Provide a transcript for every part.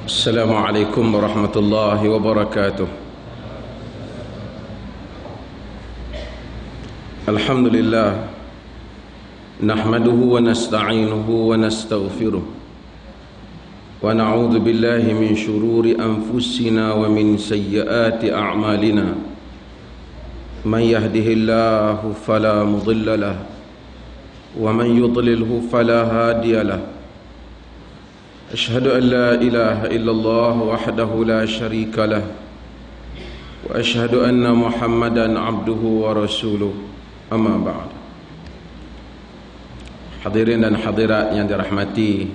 Assalamualaikum warahmatullahi wabarakatuh. Alhamdulillah, nahmaduhu wa nasta'inuhu wa nastaghfiruh, wa na'udzu billahi min shururi anfusina wa min sayyiati a'malina. Man yahdihillahu fala mudilla lahu wa man yudlilhu fala hadiya lahu. أشهد أن لا إله إلا الله وحده لا شريك له وأشهد أن محمدا عبده ورسوله أما بعد. Hadirin dan hadirat yang dirahmati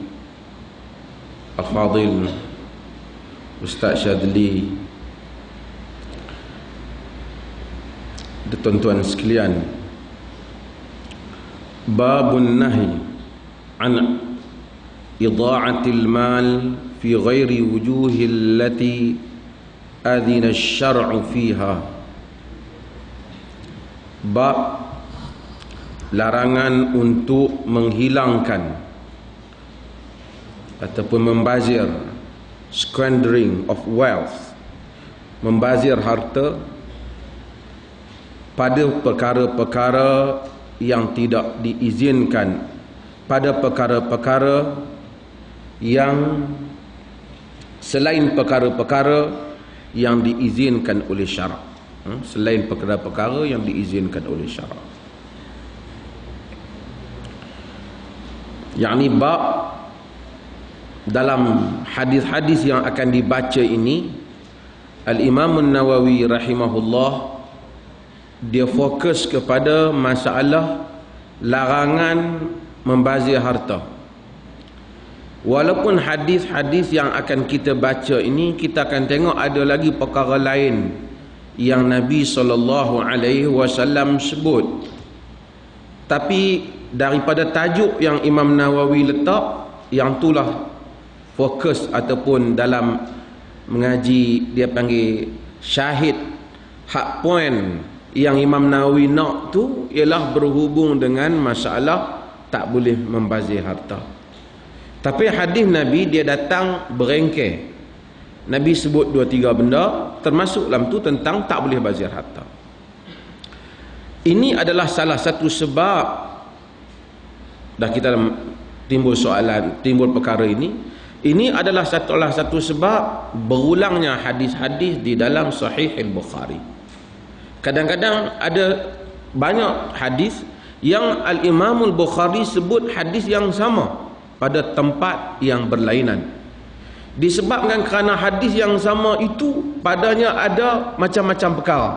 Al-Fadil Ustaz Syadli, tuan-tuan sekalian, babun nahi an idha'atil mal fi ghairi wujuhi allati adhina asy-syar'u fiha. Bab larangan untuk menghilangkan ataupun membazir, squandering of wealth, membazir harta pada perkara-perkara yang tidak diizinkan, pada perkara-perkara yang selain perkara-perkara yang diizinkan oleh syarak, selain perkara-perkara yang diizinkan oleh syarak. Yakni bab dalam hadis-hadis yang akan dibaca ini, Al-Imam An-Nawawi rahimahullah, dia fokus kepada masalah larangan membazir harta. Walaupun hadis-hadis yang akan kita baca ini, kita akan tengok ada lagi perkara lain yang Nabi SAW sebut. Tapi daripada tajuk yang Imam Nawawi letak, yang itulah fokus ataupun dalam mengaji dia panggil syahid, hak point yang Imam Nawawi nak tu ialah berhubung dengan masalah tak boleh membazir harta. Tapi hadis Nabi dia datang berengkeh. Nabi sebut 2-3 benda, termasuk dalam tu tentang tak boleh bazir harta. Ini adalah salah satu sebab dah kita timbul soalan, timbul perkara ini. Ini adalah salah satu sebab berulangnya hadis-hadis di dalam Sahih Al-Bukhari. Kadang-kadang ada banyak hadis yang Al-Imam Al-Bukhari sebut hadis yang sama pada tempat yang berlainan. Disebabkan kerana hadis yang sama itu padanya ada macam-macam perkara.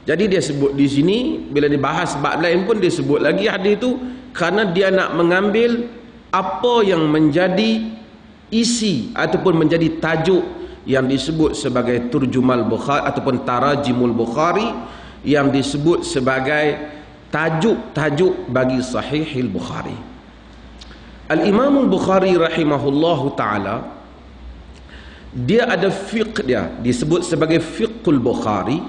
Jadi dia sebut di sini, bila dibahas bab lain pun dia sebut lagi hadis itu, kerana dia nak mengambil apa yang menjadi isi ataupun menjadi tajuk yang disebut sebagai turjumal Bukhari ataupun tarajimul Bukhari, yang disebut sebagai tajuk-tajuk bagi Sahihil Bukhari. Al-Imam Al-Bukhari rahimahullahu ta'ala, dia ada fiqh dia, disebut sebagai fiqhul Bukhari,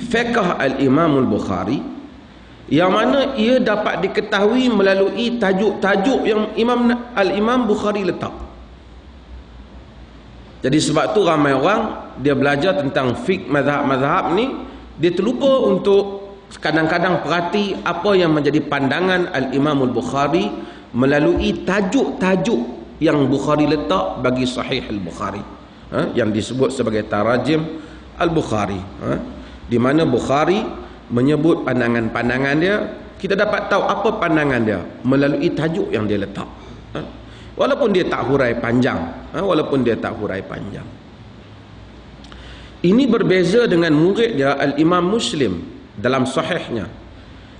fiqh Al-Imam Al-Bukhari, yang mana ia dapat diketahui melalui tajuk-tajuk yang Al-Imam Bukhari letak. Jadi sebab tu ramai orang dia belajar tentang fiqh mazhab-mazhab ni, dia terlupa untuk kadang-kadang perhati apa yang menjadi pandangan Al-Imam Al-Bukhari melalui tajuk-tajuk yang Bukhari letak bagi Sahih Al-Bukhari, yang disebut sebagai tarajim Al-Bukhari, di mana Bukhari menyebut pandangan-pandangan dia. Kita dapat tahu apa pandangan dia melalui tajuk yang dia letak, walaupun dia tak hurai panjang, Ini berbeza dengan murid dia Al-Imam Muslim dalam sahihnya,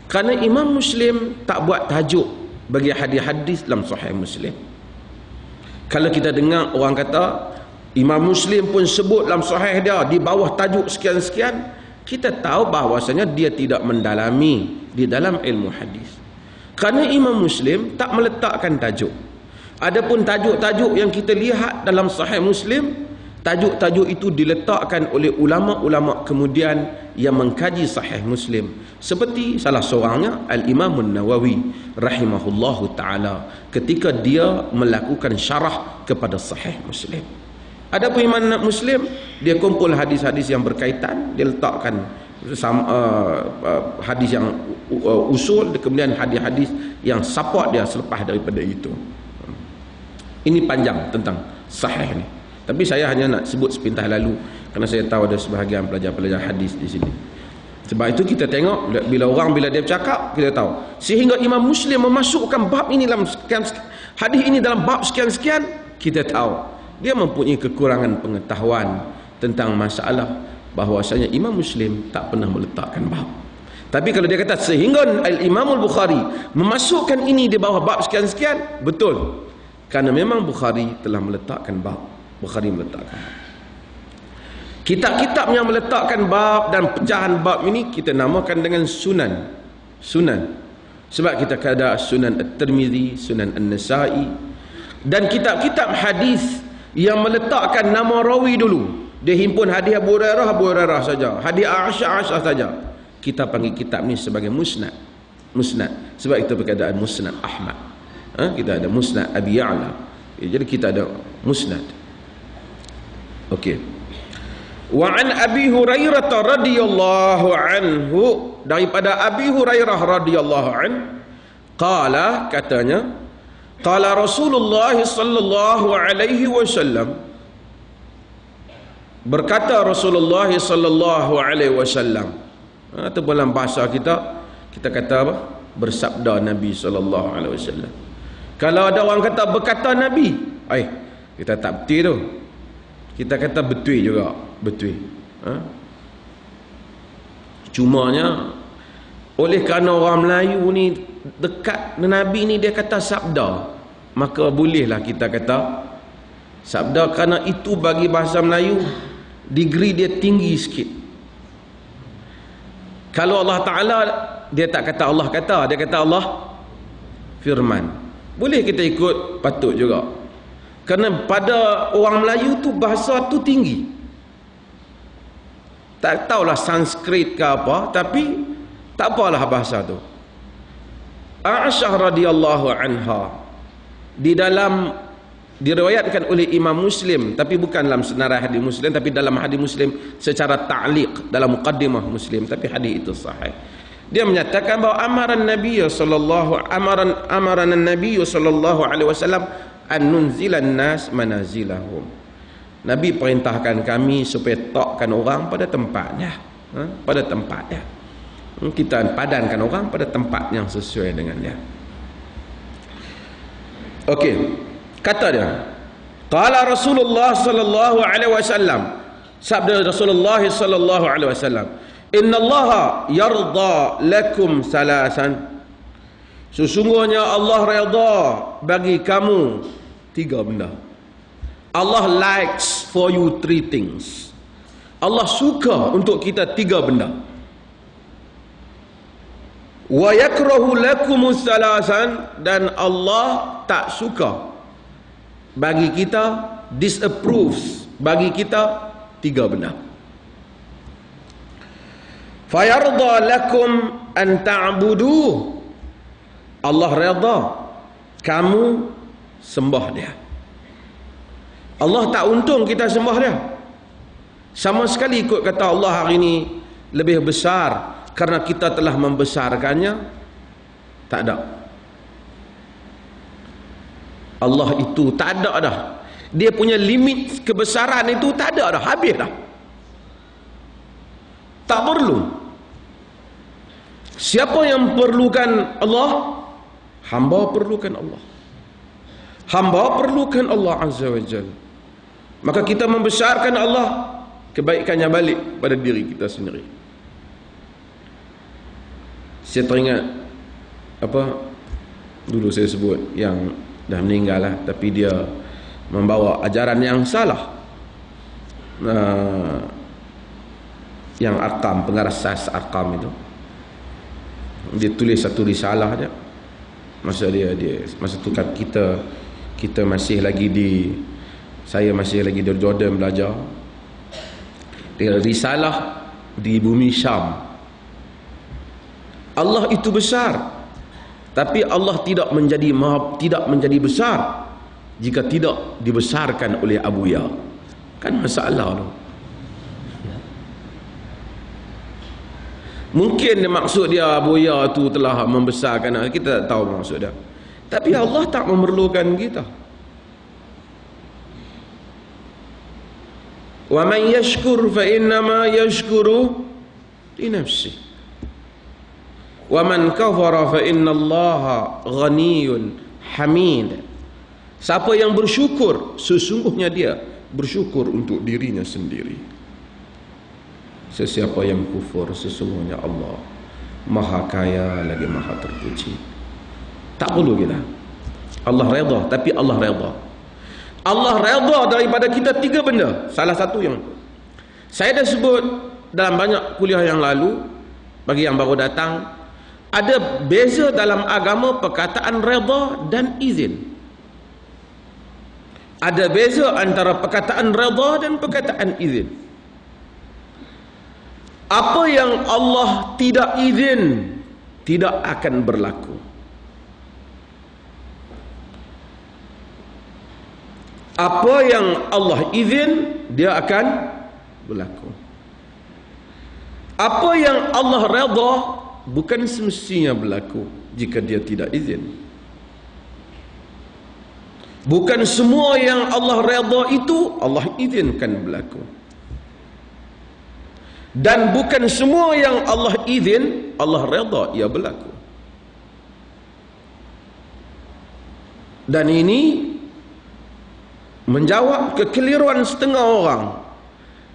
kerana Imam Muslim tak buat tajuk bagi hadis-hadis dalam Sahih Muslim. Kalau kita dengar orang kata Imam Muslim pun sebut dalam Sahih dia di bawah tajuk sekian-sekian, kita tahu bahawasanya dia tidak mendalami di dalam ilmu hadis. Kerana Imam Muslim tak meletakkan tajuk. Adapun tajuk-tajuk yang kita lihat dalam Sahih Muslim, Tajuk-tajuk itu diletakkan oleh ulama-ulama kemudian yang mengkaji Sahih Muslim, seperti salah seorangnya Al-Imam An-Nawawi rahimahullahu ta'ala ketika dia melakukan syarah kepada Sahih Muslim. Adapun Imam Muslim, dia kumpul hadis-hadis yang berkaitan, dia letakkan hadis yang usul, kemudian hadis-hadis yang support dia selepas daripada itu. Ini panjang tentang Sahih ni, tapi saya hanya nak sebut sepintas lalu kerana saya tahu ada sebahagian pelajar-pelajar hadis di sini. Sebab itu kita tengok bila dia bercakap, kita tahu sehingga Imam Muslim memasukkan bab ini dalam hadis ini dalam bab sekian-sekian, kita tahu dia mempunyai kekurangan pengetahuan tentang masalah bahawasanya Imam Muslim tak pernah meletakkan bab. Tapi kalau dia kata sehingga Al-Imam Al-Bukhari memasukkan ini di bawah bab sekian-sekian, betul, kerana memang Bukhari telah meletakkan bab. Bukhari meletakkan kitab-kitab yang meletakkan bab dan pecahan bab ini kita namakan dengan sunan. Sebab kita ada Sunan At-Tirmizi, Sunan An-Nasa'i, dan kitab-kitab hadis yang meletakkan nama rawi dulu. Dia himpun hadis Abu Hurairah saja, hadis Aisyah saja. Kita panggil kitab ni sebagai musnad. Sebab kita berkata Musnad Ahmad. Kita ada Musnad Abi Ya'la. Jadi kita ada musnad. Okey. Wa an Abi Hurairah radhiyallahu anhu, daripada Abi Hurairah radhiyallahu an, qala, katanya, qala Rasulullah sallallahu alaihi wasallam, berkata Rasulullah sallallahu alaihi wasallam, atau dalam bahasa kita kata apa? Bersabda Nabi sallallahu alaihi wasallam. Kalau ada orang kata berkata Nabi, kita tak betul tu. Kita kata betul juga, betul. Cumanya oleh kerana orang Melayu ni dekat dengan Nabi ni, dia kata sabda, maka bolehlah kita kata sabda, kerana itu bagi bahasa Melayu degree dia tinggi sikit. Kalau Allah Ta'ala, dia tak kata Allah kata, dia kata Allah firman, boleh kita ikut, patut juga. Kerana pada orang Melayu tu bahasa tu tinggi. Tak tahulah Sanskrit ke apa, tapi tak apalah bahasa tu. Aisyah radhiyallahu anha, di dalam diriwayatkan oleh Imam Muslim, tapi bukan dalam senarai hadis Muslim, tapi dalam hadis Muslim secara ta'liq dalam muqaddimah Muslim, tapi hadis itu sahih. Dia menyatakan bahawa amaran Nabi sallallahu alaihi wasallam an nunzilan nas manazilahum. Nabi perintahkan kami supaya takkan orang pada tempatnya, pada tempatnya. Kita padankan orang pada tempat yang sesuai dengannya. Okey, kata dia, qala Rasulullah sallallahu alaihi wasallam, sabda Rasulullah sallallahu alaihi wasallam, innallaha yarda lakum salasan, sesungguhnya Allah redha bagi kamu 3 benda. Allah likes for you 3 things. Allah suka untuk kita 3 benda. Wa yakrahu lakum salasan, dan Allah tak suka bagi kita, disapproves bagi kita 3 benda. Fayarda lakum an ta'buduh, Allah redha kamu sembah dia. Allah tak untung kita sembah dia. Sama sekali ikut kata Allah hari ini lebih besar karena kita telah membesarkannya, tak ada. Allah itu tak ada dah. Dia punya limit kebesaran itu tak ada dah, habis dah. Tak perlu. Siapa yang perlukan Allah? Hamba perlukan Allah. Hamba perlukan Allah Azza wa Jalla. Maka kita membesarkan Allah, kebaikannya balik pada diri kita sendiri. Saya teringat apa dulu saya sebut yang dah meninggal lah, tapi dia membawa ajaran yang salah. Yang Arqam, pengarasas Arqam itu, dia tulis satu risalah dia. Masa tu kan kita masih lagi Saya masih lagi di Jordan belajar. Dia risalah di bumi Syam. Allah itu besar, tapi Allah tidak menjadi besar jika tidak dibesarkan oleh Abu Ya. Kan masalah tu. Mungkin maksud dia Abu Ya tu telah membesarkan, kita tak tahu maksud dia. Tapi Allah tak memerlukan kita. Wa man yashkur fa innama yashkuru li nafsihi. Wa man kafara fa innallaha ghaniyyun hamid. Siapa yang bersyukur, sesungguhnya dia bersyukur untuk dirinya sendiri. Sesiapa yang kufur, sesungguhnya Allah Maha Kaya lagi Maha Terpuji. Tak perlu kita. Allah redha, tapi Allah redha. Allah redha daripada kita 3 benda. Salah satu yang saya dah sebut dalam banyak kuliah yang lalu, bagi yang baru datang, ada beza dalam agama perkataan redha dan izin. Ada beza antara perkataan redha dan perkataan izin. Apa yang Allah tidak izin tidak akan berlaku. Apa yang Allah izin, dia akan berlaku. Apa yang Allah redha bukan semestinya berlaku jika dia tidak izin. Bukan semua yang Allah redha itu Allah izinkan berlaku. Dan bukan semua yang Allah izin Allah redha ia berlaku. Dan ini menjawab kekeliruan setengah orang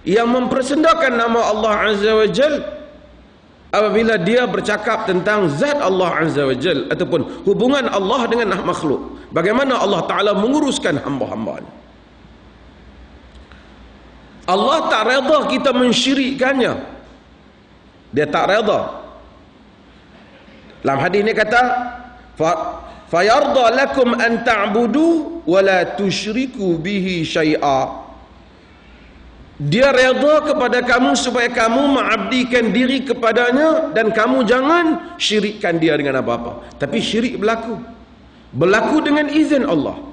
yang mempersendakan nama Allah Azza wa Jal apabila dia bercakap tentang zat Allah Azza wa Jal ataupun hubungan Allah dengan makhluk. Bagaimana Allah Ta'ala menguruskan hamba-hambanya. Allah tak redha kita mensyirikkannya. Dia tak redha. Dalam hadis ni kata, fayarda lakum an ta'budu wa la tusyriku bihi syai'a. Dia redha kepada kamu supaya kamu mengabdikan diri kepadanya dan kamu jangan syirikkan dia dengan apa-apa. Tapi syirik berlaku. Berlaku dengan izin Allah.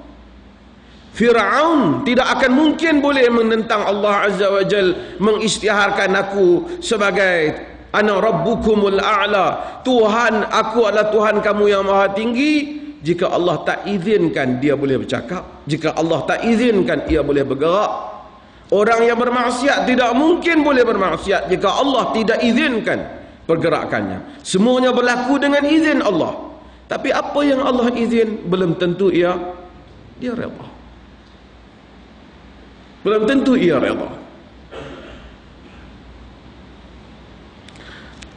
Fir'aun tidak akan mungkin boleh menentang Allah Azza wa Jal, mengisytiharkan aku sebagai ana rabbukumul a'la, Tuhan aku adalah Tuhan kamu yang maha tinggi, jika Allah tak izinkan dia boleh bercakap, jika Allah tak izinkan ia boleh bergerak. Orang yang bermaksiat tidak mungkin boleh bermaksiat jika Allah tidak izinkan pergerakannya. Semuanya berlaku dengan izin Allah. Tapi apa yang Allah izin belum tentu dia redha. Belum tentu ia redha.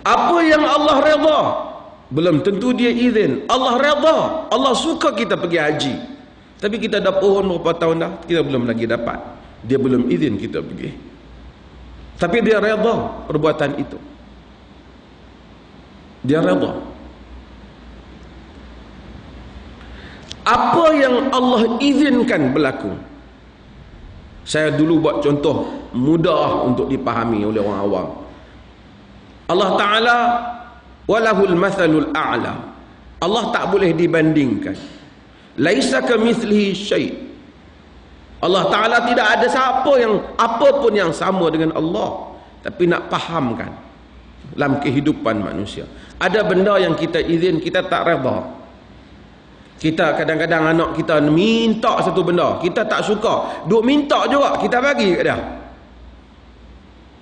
Apa yang Allah redha belum tentu dia izin. Allah redha, Allah suka kita pergi haji. Tapi kita dah pohon berapa tahun dah, kita belum lagi dapat. Dia belum izin kita pergi. Tapi dia redha perbuatan itu. Dia redha. Apa yang Allah izinkan berlaku. Saya dulu buat contoh mudah untuk dipahami oleh orang awam. Allah Ta'ala walahul mathalul a'la. Allah tak boleh dibandingkan. Laisa kamitslihi syai'. Allah Ta'ala tidak ada siapa yang apa pun yang sama dengan Allah. Tapi nak fahamkan dalam kehidupan manusia, ada benda yang kita izin kita tak redha. Kita kadang-kadang anak kita minta satu benda, kita tak suka, duk minta juga kita bagi kat dia.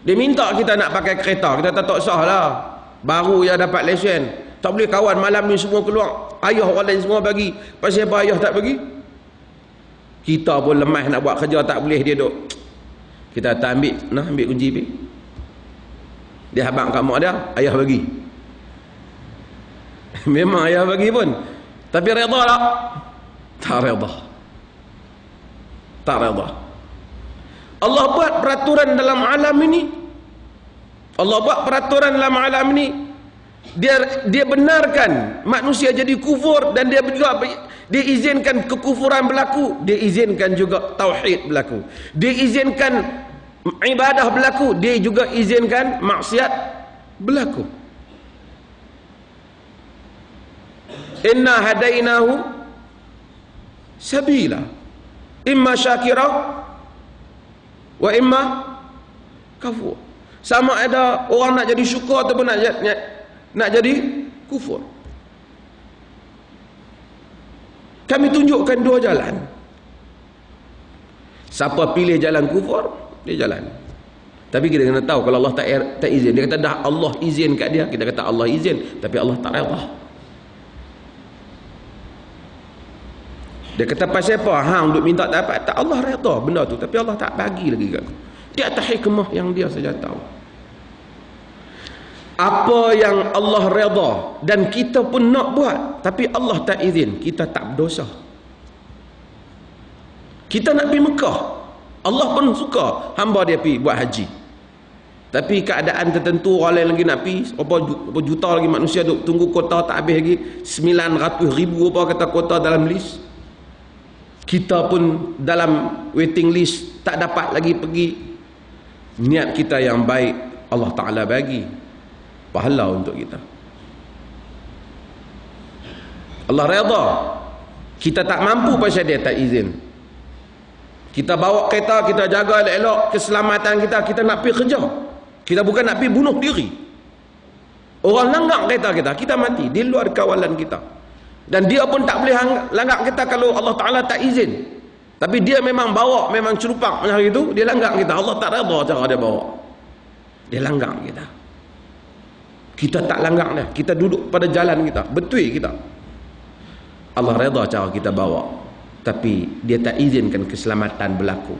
Dia minta kita nak pakai kereta, kita tak sah lah, baru ya dapat lesen, tak boleh kawan malam ni semua keluar, ayah orang lain semua bagi, pasal apa ayah tak bagi? Kita pun lemah nak buat kerja tak boleh, dia duk kita tak ambil, nah ambil kunci pergi, dia habang kat mak dia, ayah bagi. Memang ayah bagi pun, tapi redha tak? Tak redha. Tak redha. Allah buat peraturan dalam alam ini. Allah buat peraturan dalam alam ini. Dia benarkan manusia jadi kufur, dan dia juga Dia izinkan kekufuran berlaku, dia izinkan juga tauhid berlaku. Dia izinkan ibadah berlaku, dia juga izinkan maksiat berlaku. Inna hadainahu sabila imma syakira wa imma kafur. Sama ada orang nak jadi syukur ataupun nak jadi kufur. Kami tunjukkan dua jalan. Siapa pilih jalan kufur, dia jalan. Tapi kita kena tahu kalau Allah tak izin. Dia kata dah Allah izin kat dia, kita kata Allah izin, tapi Allah tak redha. Dia kata pasal apa? Hang duk minta tak dapat. Tak, Allah redha benda tu, tapi Allah tak bagi lagi kat aku. Dia atas hikmah yang dia saja tahu. Apa yang Allah redha dan kita pun nak buat, tapi Allah tak izin, kita tak berdosa. Kita nak pergi Mekah, Allah pun suka hamba dia pergi buat haji. Tapi keadaan tertentu orang lain lagi nak pergi, berapa juta lagi manusia duk tunggu kota tak habis lagi, 900,000 apa kata kota dalam list. Kita pun dalam waiting list, tak dapat lagi pergi. Niat kita yang baik, Allah Ta'ala bagi pahala untuk kita. Allah redha. Kita tak mampu pasal dia tak izin. Kita bawa kereta, kita jaga elok-elok keselamatan kita, kita nak pergi kerja. Kita bukan nak pergi bunuh diri. Orang langgar kereta kita mati di luar kawalan kita. Dan dia pun tak boleh langgar kita kalau Allah Ta'ala tak izin. Tapi dia memang bawa, memang celupak macam itu, dia langgar kita. Allah tak redha cara dia bawa. Dia langgar kita. Kita tak langgar dia. Kita duduk pada jalan kita, betul kita. Allah redha cara kita bawa. Tapi dia tak izinkan keselamatan berlaku.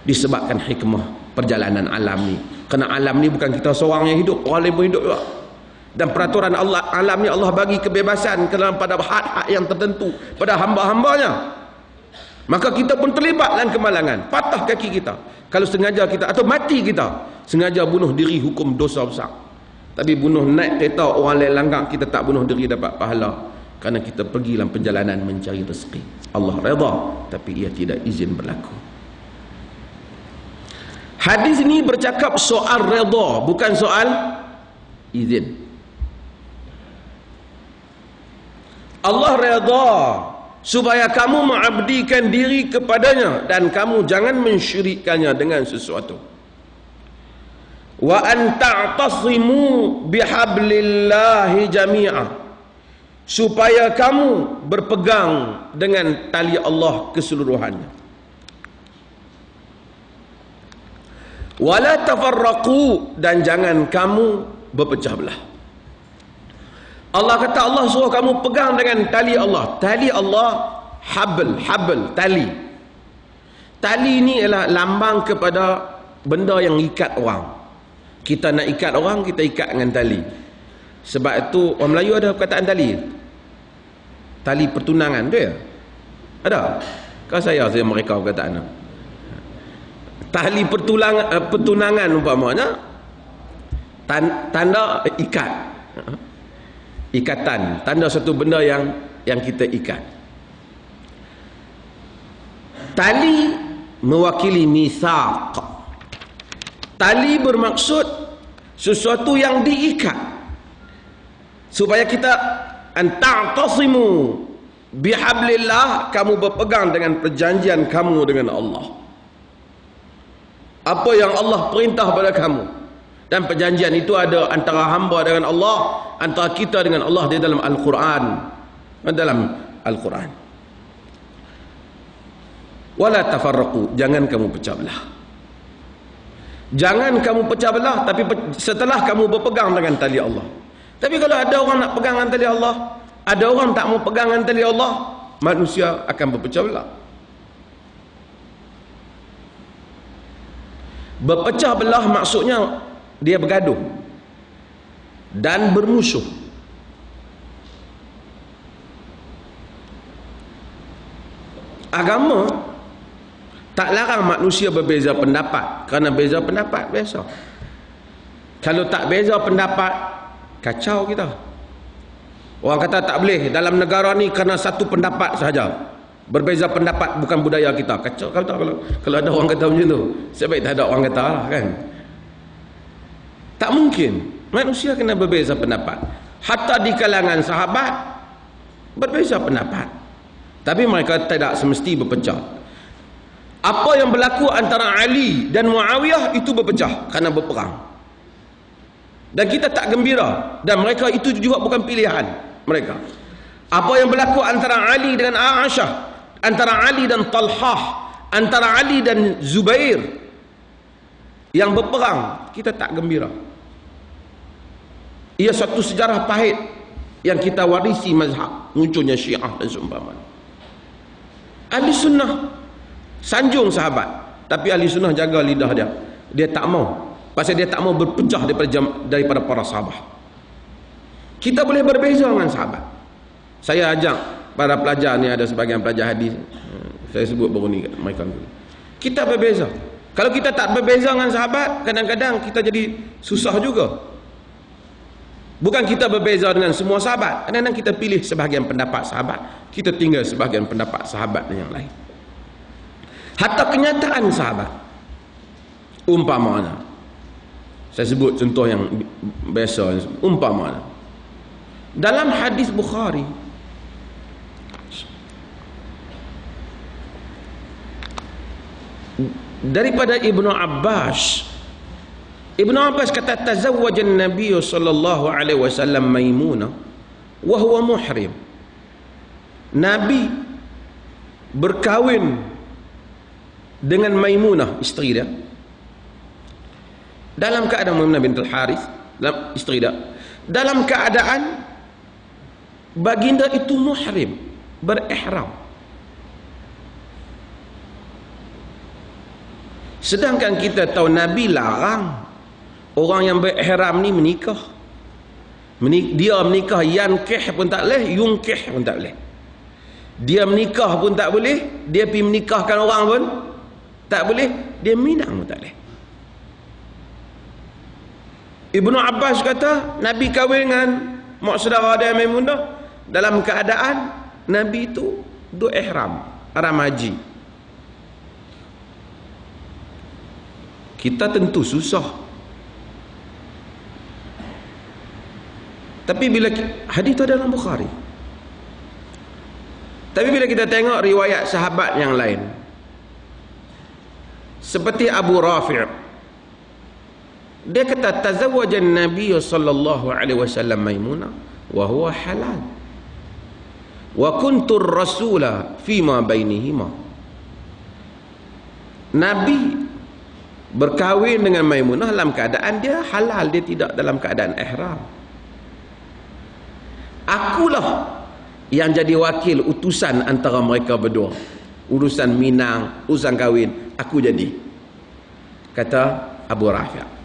Disebabkan hikmah perjalanan alam ni. Kerana alam ni bukan kita seorang yang hidup, orang lain pun hidup juga. Dan peraturan Allah, alam ni Allah bagi kebebasan pada hak-hak yang tertentu pada hamba-hambanya. Maka kita pun terlibat dalam kemalangan. Patah kaki kita. Kalau sengaja kita, atau mati kita, sengaja bunuh diri, hukum dosa besar. Tapi bunuh naik kereta orang lain langgar, kita tak bunuh diri dapat pahala. Kerana kita pergi dalam perjalanan mencari rezeki. Allah redha, tapi ia tidak izin berlaku. Hadis ini bercakap soal redha, bukan soal izin. Allah redha supaya kamu mengabdikan diri kepadanya dan kamu jangan mensyirikkannya dengan sesuatu. Wa an ta'tasimu bihablillahi jami'a, supaya kamu berpegang dengan tali Allah keseluruhannya. Wala tafarraqu, dan jangan kamu berpecah belah. Allah kata Allah suruh kamu pegang dengan tali Allah. Tali Allah, habl, tali. Tali ni ialah lambang kepada benda yang ikat orang. Kita nak ikat orang, kita ikat dengan tali. Sebab itu orang Melayu ada perkataan tali. Tali pertunangan tu ya? Ada? Kau saya mereka perkataan tu. Tali pertunangan umpamanya tanda ikat. Ikatan, tanda satu benda yang kita ikat. Tali mewakili mitsaq. Tali bermaksud sesuatu yang diikat, supaya kita anta'tasimu bihablillah, kamu berpegang dengan perjanjian kamu dengan Allah. Apa yang Allah perintah pada kamu. Dan perjanjian itu ada antara hamba dengan Allah, antara kita dengan Allah di dalam Al-Quran. Wala tafarraqu, jangan kamu pecah belah. Jangan kamu pecah belah, tapi setelah kamu berpegang dengan tali Allah. Tapi kalau ada orang nak pegang dengan tali Allah, ada orang tak mau pegang dengan tali Allah, manusia akan berpecah belah. Berpecah belah maksudnya dia bergaduh dan bermusuh. Agama tak larang manusia berbeza pendapat, kerana beza pendapat biasa. Kalau tak beza pendapat, kacau kita. Orang kata tak boleh dalam negara ni kerana satu pendapat sahaja. Berbeza pendapat bukan budaya kita. Kacau kalau ada orang kata macam tu. Sebab tak ada orang kata lah kan. Tak mungkin. Manusia kena berbeza pendapat. Hatta di kalangan sahabat berbeza pendapat. Tapi mereka tidak semesti berpecah. Apa yang berlaku antara Ali dan Muawiyah itu berpecah kerana berperang. Dan kita tak gembira. Dan mereka itu juga bukan pilihan mereka. Apa yang berlaku antara Ali dengan Aisyah, antara Ali dan Talhah, antara Ali dan Zubair yang berperang, kita tak gembira. Ia satu sejarah pahit yang kita warisi mazhab munculnya Syiah dan seumpamanya. Ahli sunnah sanjung sahabat, tapi ahli sunnah jaga lidah dia. Dia tak mau. Pasal dia tak mau berpecah daripada para sahabat. Kita boleh berbeza dengan sahabat. Saya ajak para pelajar ni, ada sebagian pelajar hadis, saya sebut baru ni mereka. Kita berbeza. Kalau kita tak berbeza dengan sahabat, kadang-kadang kita jadi susah juga. Bukan kita berbeza dengan semua sahabat. Kadang-kadang kita pilih sebahagian pendapat sahabat, kita tinggal sebahagian pendapat sahabat yang lain. Hatta kenyataan sahabat. Umpamanya, saya sebut contoh yang biasa. Umpamanya, dalam hadis Bukhari, daripada Ibnu Abbas kata, tazawwajan Nabi sallallahu alaihi wasallam Maimunah wa huwa muhrim. Nabi berkahwin dengan Maimunah, isteri dia, dalam keadaan Maimunah bintul Harith, isteri dia, dalam keadaan baginda itu muhrim, berihram. Sedangkan kita tahu Nabi larang orang yang berihram ni menikah. Dia menikah yankih pun tak boleh, yungkih pun tak boleh. Dia menikah pun tak boleh, dia pergi menikahkan orang pun tak boleh, dia minang pun tak boleh. Ibnu Abbas kata Nabi kahwin dengan mak saudara dia Maimunah dalam keadaan Nabi itu duk ihram, haram haji. Kita tentu susah. Tapi bila hadis itu ada dalam Bukhari. Tapi bila kita tengok riwayat sahabat yang lain, seperti Abu Rafi', dia kata tazawwajan Nabi sallallahu alaihi wasallam Maimunah wa huwa halal. Wa kuntu ar-rasula fima bainihima. Nabi berkahwin dengan Maimunah dalam keadaan dia halal, dia tidak dalam keadaan ihram. Akulah yang jadi wakil utusan antara mereka berdua. Urusan minang, urusan kahwin, aku jadi. Kata Abu Rafi'.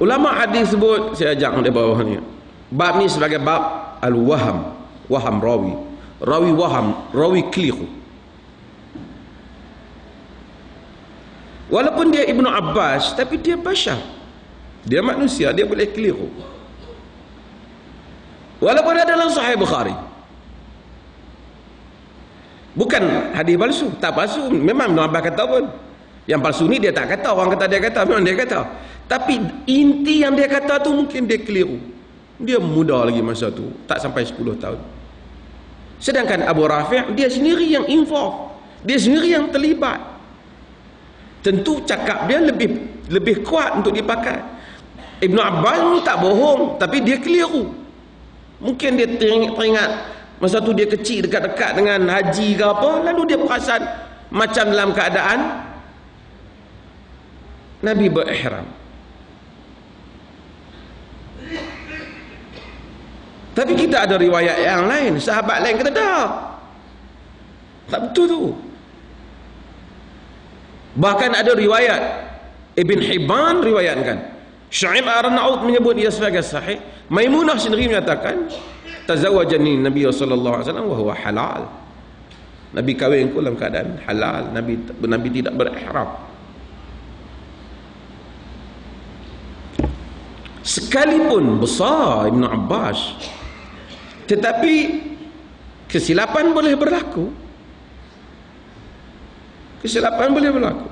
Ulama hadis sebut, saya ajak di bawah ni, bab ni sebagai bab al-waham, waham rawi. Rawi waham, rawi keliru. Walaupun dia Ibnu Abbas, tapi dia bashar. Dia manusia, dia boleh keliru. Walaupun ada dalam Sahih Bukhari. Bukan hadis palsu, tak palsu. Memang Ibnu Abbas kata pun. Yang palsu ni dia tak kata, orang kata dia kata, memang dia kata. Tapi inti yang dia kata tu mungkin dia keliru. Dia muda lagi masa tu, tak sampai 10 tahun. Sedangkan Abu Rafi' dia sendiri yang involve, dia sendiri yang terlibat. Tentu cakap dia lebih kuat untuk dipakai. Ibnu Abbas ni tak bohong, tapi dia keliru. Mungkin dia teringat masa tu dia kecil dekat-dekat dengan haji ke apa, lalu dia perasan macam dalam keadaan Nabi berihram. Tapi kita ada riwayat yang lain, sahabat lain kata tak betul tu. Bahkan ada riwayat Ibn Hibban riwayatkan, Syu'aib Ar-Naud menyebut ia sebagai sahih. Maimunah sendiri menyatakan tazawwajani Nabi sallallahu alaihi wasallam wa huwa halal. Nabi kahwin dalam keadaan halal, Nabi tidak berihram. Sekalipun besar Ibn Abbas, tetapi kesilapan boleh berlaku. Kesilapan boleh berlaku.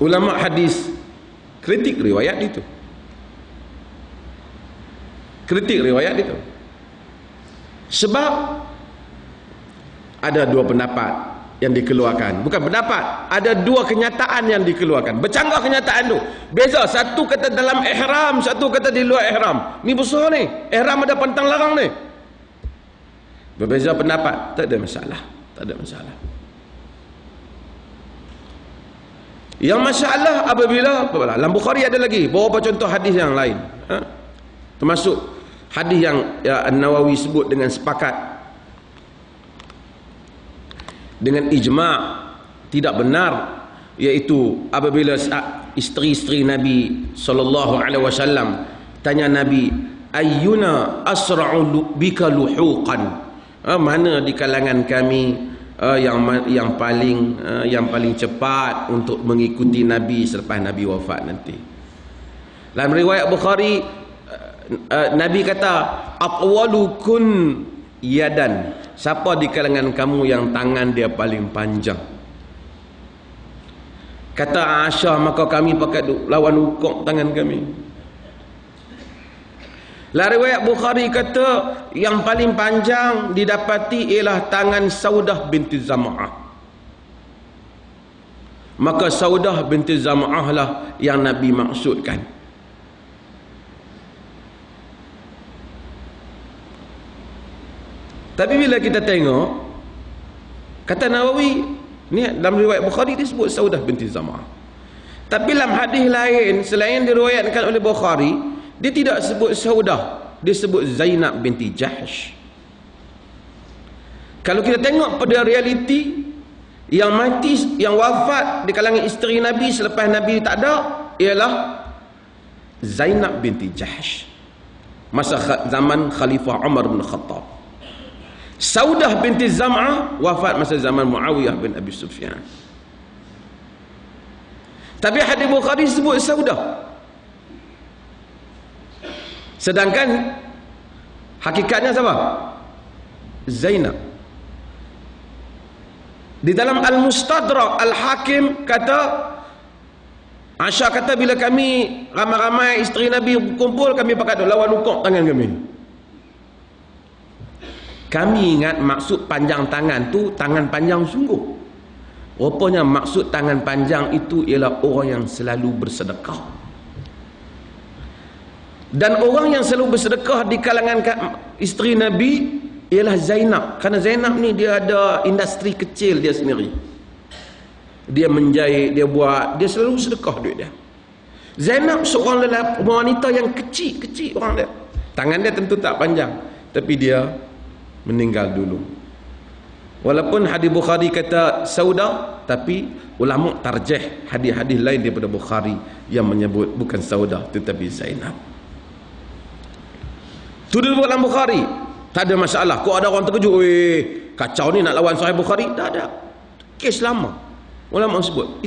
Ulama hadis kritik riwayat itu. Kritik riwayat itu. Sebab ada dua pendapat yang dikeluarkan. Bukan pendapat, ada dua kenyataan yang dikeluarkan. Bercanggah kenyataan tu. Beza, satu kata dalam ihram, satu kata di luar ihram. Ni besar ni. Ihram ada pantang larang ni. Berbeza pendapat, tak ada masalah. Tak ada masalah. Yang masalah apabila dalam Bukhari ada lagi beberapa contoh hadis yang lain. Termasuk hadis yang An-Nawawi sebut dengan sepakat, dengan ijma' tidak benar, iaitu apabila isteri-isteri Nabi SAW tanya Nabi, ayyuna asra'u bika luhuqan, mana di kalangan kami yang paling cepat untuk mengikuti Nabi selepas Nabi wafat nanti. Dalam riwayat Bukhari, Nabi kata, aqwalukun yadan, siapa di kalangan kamu yang tangan dia paling panjang? Kata Aisyah, maka kami pakai lawan ukok tangan kami. La riwayat Bukhari kata yang paling panjang didapati ialah tangan Saudah binti Zam'ah. Maka Saudah binti Zam'ah lah yang Nabi maksudkan. Tapi bila kita tengok, kata Nawawi, ni dalam riwayat Bukhari disebut Saudah binti Zam'ah. Tapi dalam hadis lain selain diriwayatkan oleh Bukhari, dia tidak sebut Saudah, dia sebut Zainab binti Jahsh. Kalau kita tengok pada realiti, yang mati, yang wafat di kalangan isteri Nabi selepas Nabi tak ada ialah Zainab binti Jahsh, masa zaman Khalifah Umar bin Khattab. Saudah binti Zam'ah wafat masa zaman Muawiyah bin Abi Sufyan. Tapi hadis Bukhari sebut Saudah, sedangkan hakikatnya siapa? Zainab. Di dalam Al-Mustadrak, Al-Hakim kata, Aisyah kata, bila kami ramai-ramai isteri Nabi kumpul, kami pakai lawan ukok tangan kami. Kami ingat maksud panjang tangan tu tangan panjang sungguh. Rupanya maksud tangan panjang itu ialah orang yang selalu bersedekah. Dan orang yang selalu bersedekah di kalangan isteri Nabi ialah Zainab. Kerana Zainab ni dia ada industri kecil dia sendiri. Dia menjahit, dia buat, dia selalu sedekah duit dia. Zainab seorang wanita yang kecil orang dia. Tangan dia tentu tak panjang, tapi dia meninggal dulu. Walaupun hadis Bukhari kata Saudah, tapi ulama tarjih hadis-hadis lain daripada Bukhari yang menyebut bukan Saudah tetapi Zainab. Itu dalam Bukhari, tak ada masalah. Kok ada orang terkejut, kacau ni nak lawan Sahih Bukhari? Tak ada. Kes lama. Ulama sebut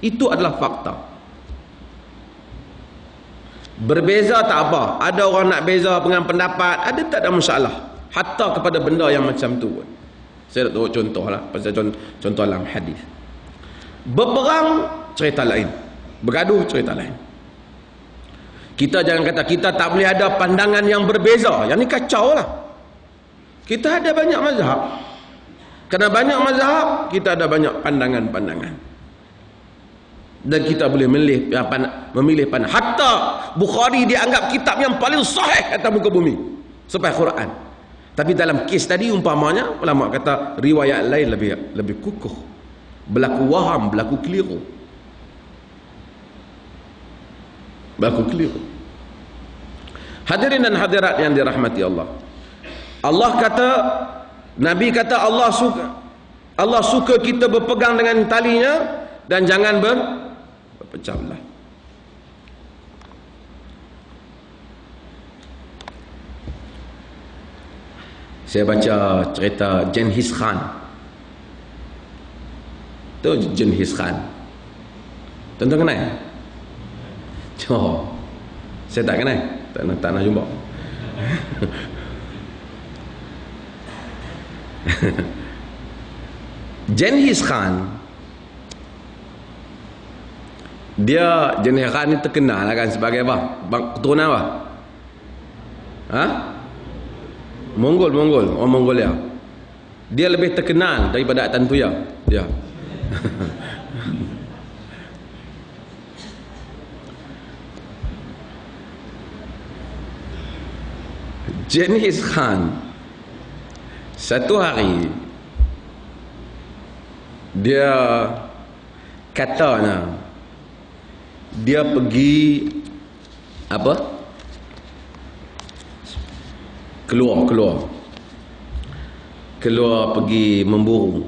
itu adalah fakta. Berbeza tak apa. Ada orang nak beza dengan pendapat, ada tak ada masalah. Hatta kepada benda yang macam tu pun. Saya nak tahu contoh lah, pasal contoh dalam hadis. Berperang cerita lain, bergaduh cerita lain. Kita jangan kata kita tak boleh ada pandangan yang berbeza. Yang ni kacau lah. Kita ada banyak mazhab. Kerana banyak mazhab, kita ada banyak pandangan-pandangan. Dan kita boleh memilih pandangan. Hatta Bukhari dianggap kitab yang paling sahih atas muka bumi sampai Quran. Tapi dalam kes tadi umpamanya, ulama kata riwayat lain lebih kukuh. Berlaku waham, berlaku keliru. Hadirin dan hadirat yang dirahmati Allah. Allah kata, Nabi kata Allah suka kita berpegang dengan talinya dan jangan berpecah belah. Saya baca cerita Genghis Khan. Tu Genghis Khan. Tuan-tuan kenal? Saya tak kenal, tak nak jumpa. Genghis Khan, dia Genghis Khan ni terkenal lah kan sebagai apa? Keturunan apa? Ha? Mongol, orang Mongolia. Dia lebih terkenal daripada Tan Tuya. Dia. Genghis Khan satu hari dia katanya dia pergi apa? Keluar pergi memburu.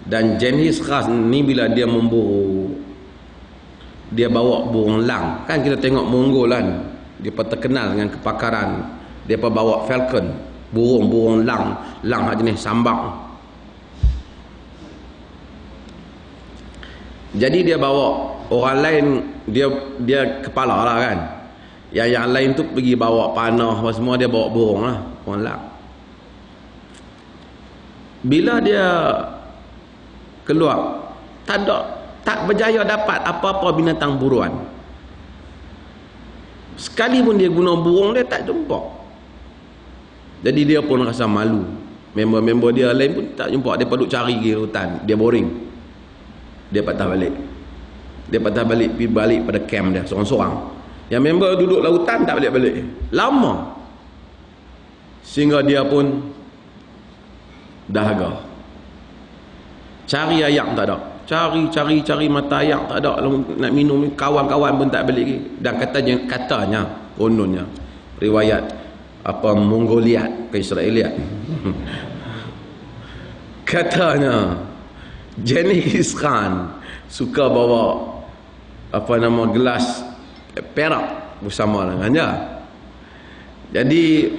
Dan Genghis Khan ni bila dia memburu, dia bawa burung lang. Kan kita tengok Mongol kan, dia terkenal dengan kepakaran. Dia bawa falcon, burung lang jenis sambang. Jadi dia bawa, orang lain dia kepala lah kan. Yang lain tu pergi bawa panah apa semua, dia bawa burung lah, burung lang. Bila dia keluar, tak berjaya dapat apa-apa binatang buruan. Sekali pun dia guna burung, dia tak jumpa. Jadi dia pun rasa malu. Member-member dia lain pun tak jumpa. Dia perlu cari di hutan. Dia boring. Dia patah balik. Pergi balik pada camp dia seorang-seorang. Yang member duduk lautan tak balik-balik. Lama. Sehingga dia pun dahaga. Cari ayak tak ada. Cari mata ayak tak ada. Nak minum ni kawan-kawan pun tak balik lagi. Dan katanya kononnya riwayat apa Mongoliat ke Israeliat. Katanya Genghis Khan suka bawa apa nama gelas perak bersama dengannya. Jadi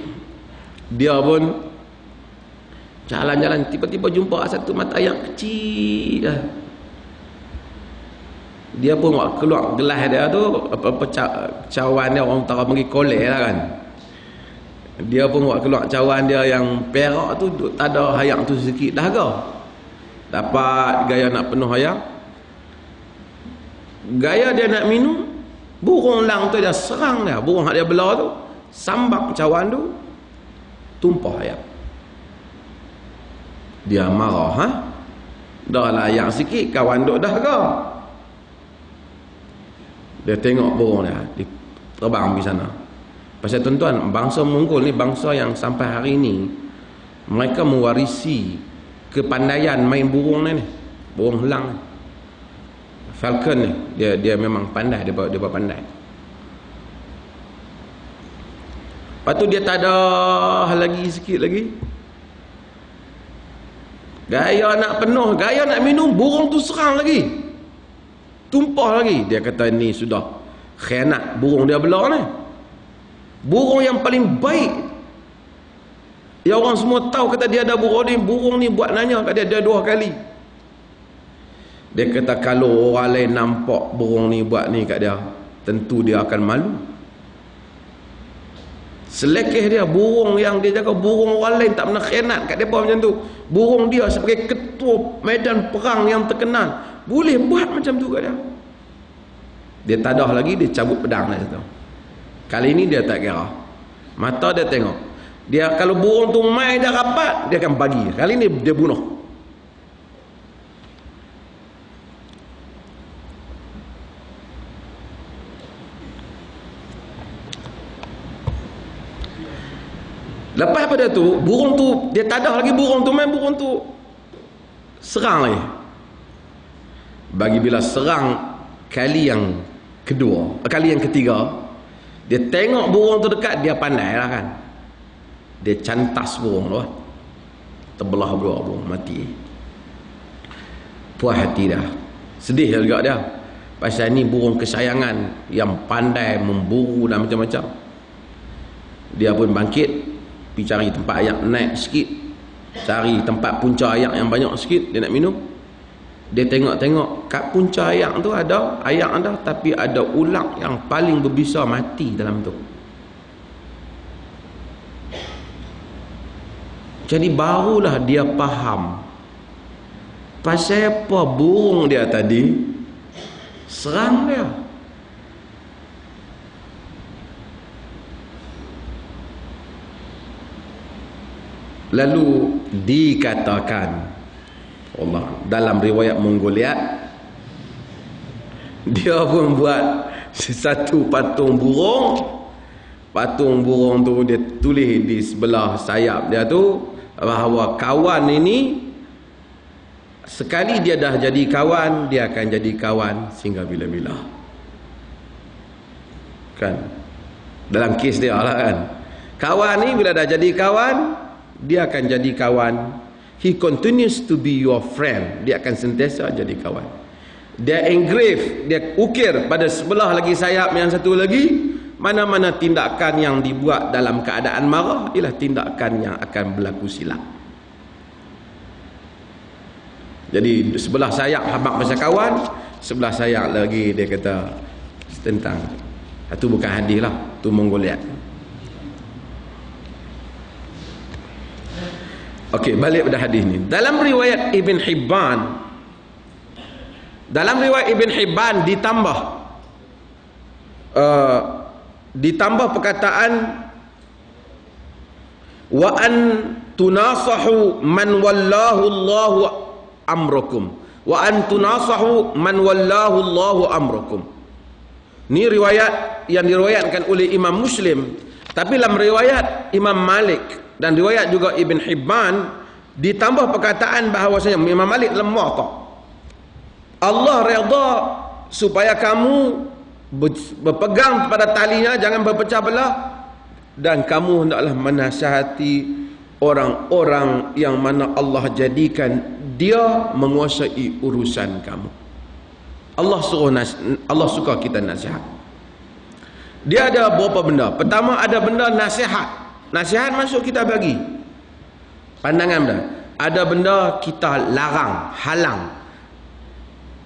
dia pun jalan-jalan, tiba-tiba jumpa satu mata air kecil dah. Dia pun keluar gelas dia tu, apa cawan dia, orang utara panggil kolek lah kan. Dia pun keluar cawan dia yang perak tu, tak ada hayang tu sikit dahaga. Dapat gaya nak penuh hayang, gaya dia nak minum, burung lang tu dia serang dia. Burung hak dia belah tu sambak cawan tu, tumpah hayang. Dia marah, ha? Dah layak sikit kawan duk dahaga. Dia tengok burung dia terbang pergi sana. Pasal tuan-tuan, bangsa Mongol ni bangsa yang sampai hari ni mereka mewarisi kepandaian main burung ni. Burung lang, falcon ni, dia memang pandai, dia pandai. Lepas tu dia tak ada lagi sikit lagi. Gaya nak penuh, gaya nak minum, burung tu serang lagi. Tumpah lagi. Dia kata ni sudah khianat burung dia belah ni. Burung yang paling baik. Ya orang semua tahu kata dia ada burung ni buat nanya kat dia 2 kali. Dia kata kalau orang lain nampak burung ni buat ni kat dia, tentu dia akan malu. Selekeh dia, burung yang dia jaga, burung orang lain tak pernah khianat kat depa macam tu. Burung dia sebagai ketua medan perang yang terkenal, boleh buat macam tu kat dia. Dia tadah lagi, dia cabut pedang dia tu. Kali ni dia tak kira. Mata dia tengok. Dia kalau burung tu mai dah rapat, dia akan bagi. Kali ni dia bunuh. Lepas pada tu, burung tu dia tadah lagi, burung tu main, burung tu serang lagi. Bagi bila serang kali yang kedua, kali yang ketiga, dia tengok burung tu dekat, dia pandai lah kan. Dia cantas burung tu, terbelah dua burung, mati. Puas hati dah, sedih juga dia. Pasal ni burung kesayangan yang pandai memburu dan macam-macam. Dia pun bangkit, pergi cari tempat ayak naik sikit, cari tempat punca ayak yang banyak sikit, dia nak minum. Dia tengok-tengok kat punca ayak tu ada ayak dah, tapi ada ular yang paling berbisa mati dalam tu. Jadi barulah dia faham pasal apa burung dia tadi serang dia. Lalu dikatakan Allah dalam riwayat Mongolia, dia pun buat satu patung burung. Patung burung tu dia tulis di sebelah sayap dia tu bahawa kawan ini sekali dia dah jadi kawan, dia akan jadi kawan sehingga bila-bila. Kan? Dalam kes dia lah kan. Kawan ni bila dah jadi kawan, dia akan jadi kawan. He continues to be your friend. Dia akan sentiasa jadi kawan. Dia engrave, dia ukir pada sebelah lagi sayap yang satu lagi, mana-mana tindakan yang dibuat dalam keadaan marah ialah tindakan yang akan berlaku silap. Jadi sebelah sayap habaq pasal kawan, sebelah sayap lagi dia kata tentang. Itu bukan hadis lah, itu Mongolia. Okey, balik pada hadis ni. Dalam riwayat Ibn Hibban ditambah perkataan wa an tunasahu man wallahu Allahu amrakum, wa an tunasahu man wallahu Allahu amrakum. Ni riwayat yang diriwayatkan oleh Imam Muslim, tapi dalam riwayat Imam Malik dan riwayat juga Ibn Hibban ditambah perkataan bahawasanya Imam Malik lemah tak, Allah redha supaya kamu berpegang pada talinya, jangan berpecah belah, dan kamu hendaklah menasihati orang-orang yang mana Allah jadikan dia menguasai urusan kamu. Allah suka kita nasihat. Dia ada beberapa benda. Pertama, ada benda nasihat. Nasihat masuk kita bagi pandangan dah. Ada benda kita larang, halang.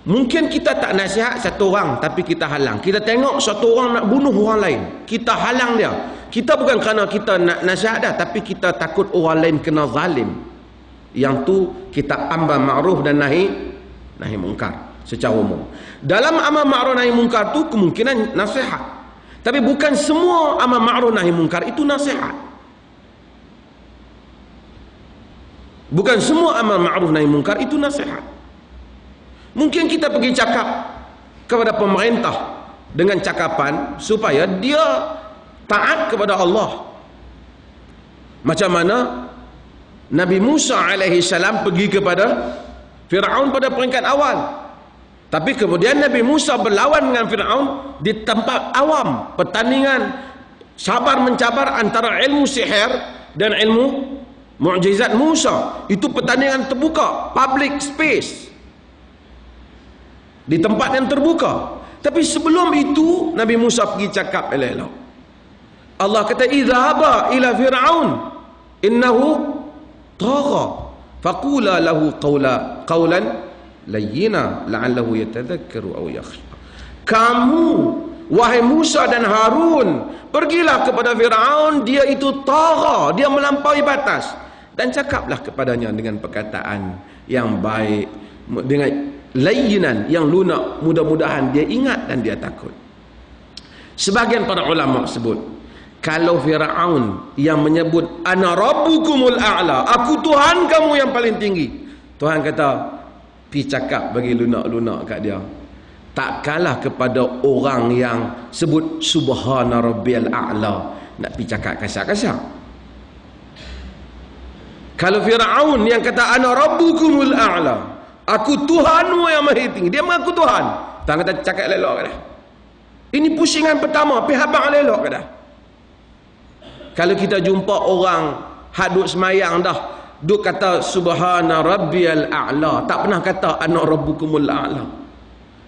Mungkin kita tak nasihat satu orang, tapi kita halang. Kita tengok satu orang nak bunuh orang lain, kita halang dia. Kita bukan kerana kita nak nasihat dah, tapi kita takut orang lain kena zalim. Yang tu kita amar ma'ruf dan nahi mungkar secara umum. Dalam amar ma'ruf nahi mungkar tu kemungkinan nasihat, tapi bukan semua amar ma'ruf nahi mungkar itu nasihat. Bukan semua amar ma'ruf nahi mungkar itu nasihat. Mungkin kita pergi cakap kepada pemerintah dengan cakapan supaya dia taat kepada Allah. Macam mana Nabi Musa alaihi salam pergi kepada Firaun pada peringkat awal. Tapi kemudian Nabi Musa berlawan dengan Firaun di tempat awam, pertandingan sabar mencabar antara ilmu sihir dan ilmu mukjizat Musa. Itu pertandingan terbuka, public space, di tempat yang terbuka. Tapi sebelum itu Nabi Musa pergi cakap elok-elok. Allah kata idhaba ila fir'aun innahu tagha faqula lahu qawlan layyina la'allahu yatadhakkaru aw yakhsha. Kamu wahai Musa dan Harun, pergilah kepada Firaun, dia itu tagha, dia melampaui batas, dan cakaplah kepadanya dengan perkataan yang baik, dengan layyinan, yang lunak, mudah-mudahan dia ingat dan dia takut. Sebagian para ulama sebut, kalau Firaun yang menyebut ana rabbukumul a'la, aku Tuhan kamu yang paling tinggi, Tuhan kata pi cakap bagi lunak-lunak kat dia, tak kalah kepada orang yang sebut subhana rabbiyal a'la, nak pi cakap kasar-kasar. Kalau Firaun yang kata ana rabbukumul a'la, aku Tuhanmu yang maha tinggi, dia mengaku Tuhan, Tuhan kata cakap elok kat dah. Ini pusingan pertama, pi habang elok kat dah. Kalau kita jumpa orang haduk semayang dah, duk kata subhana rabbiyal a'la, tak pernah kata ana rabbukumul a'la.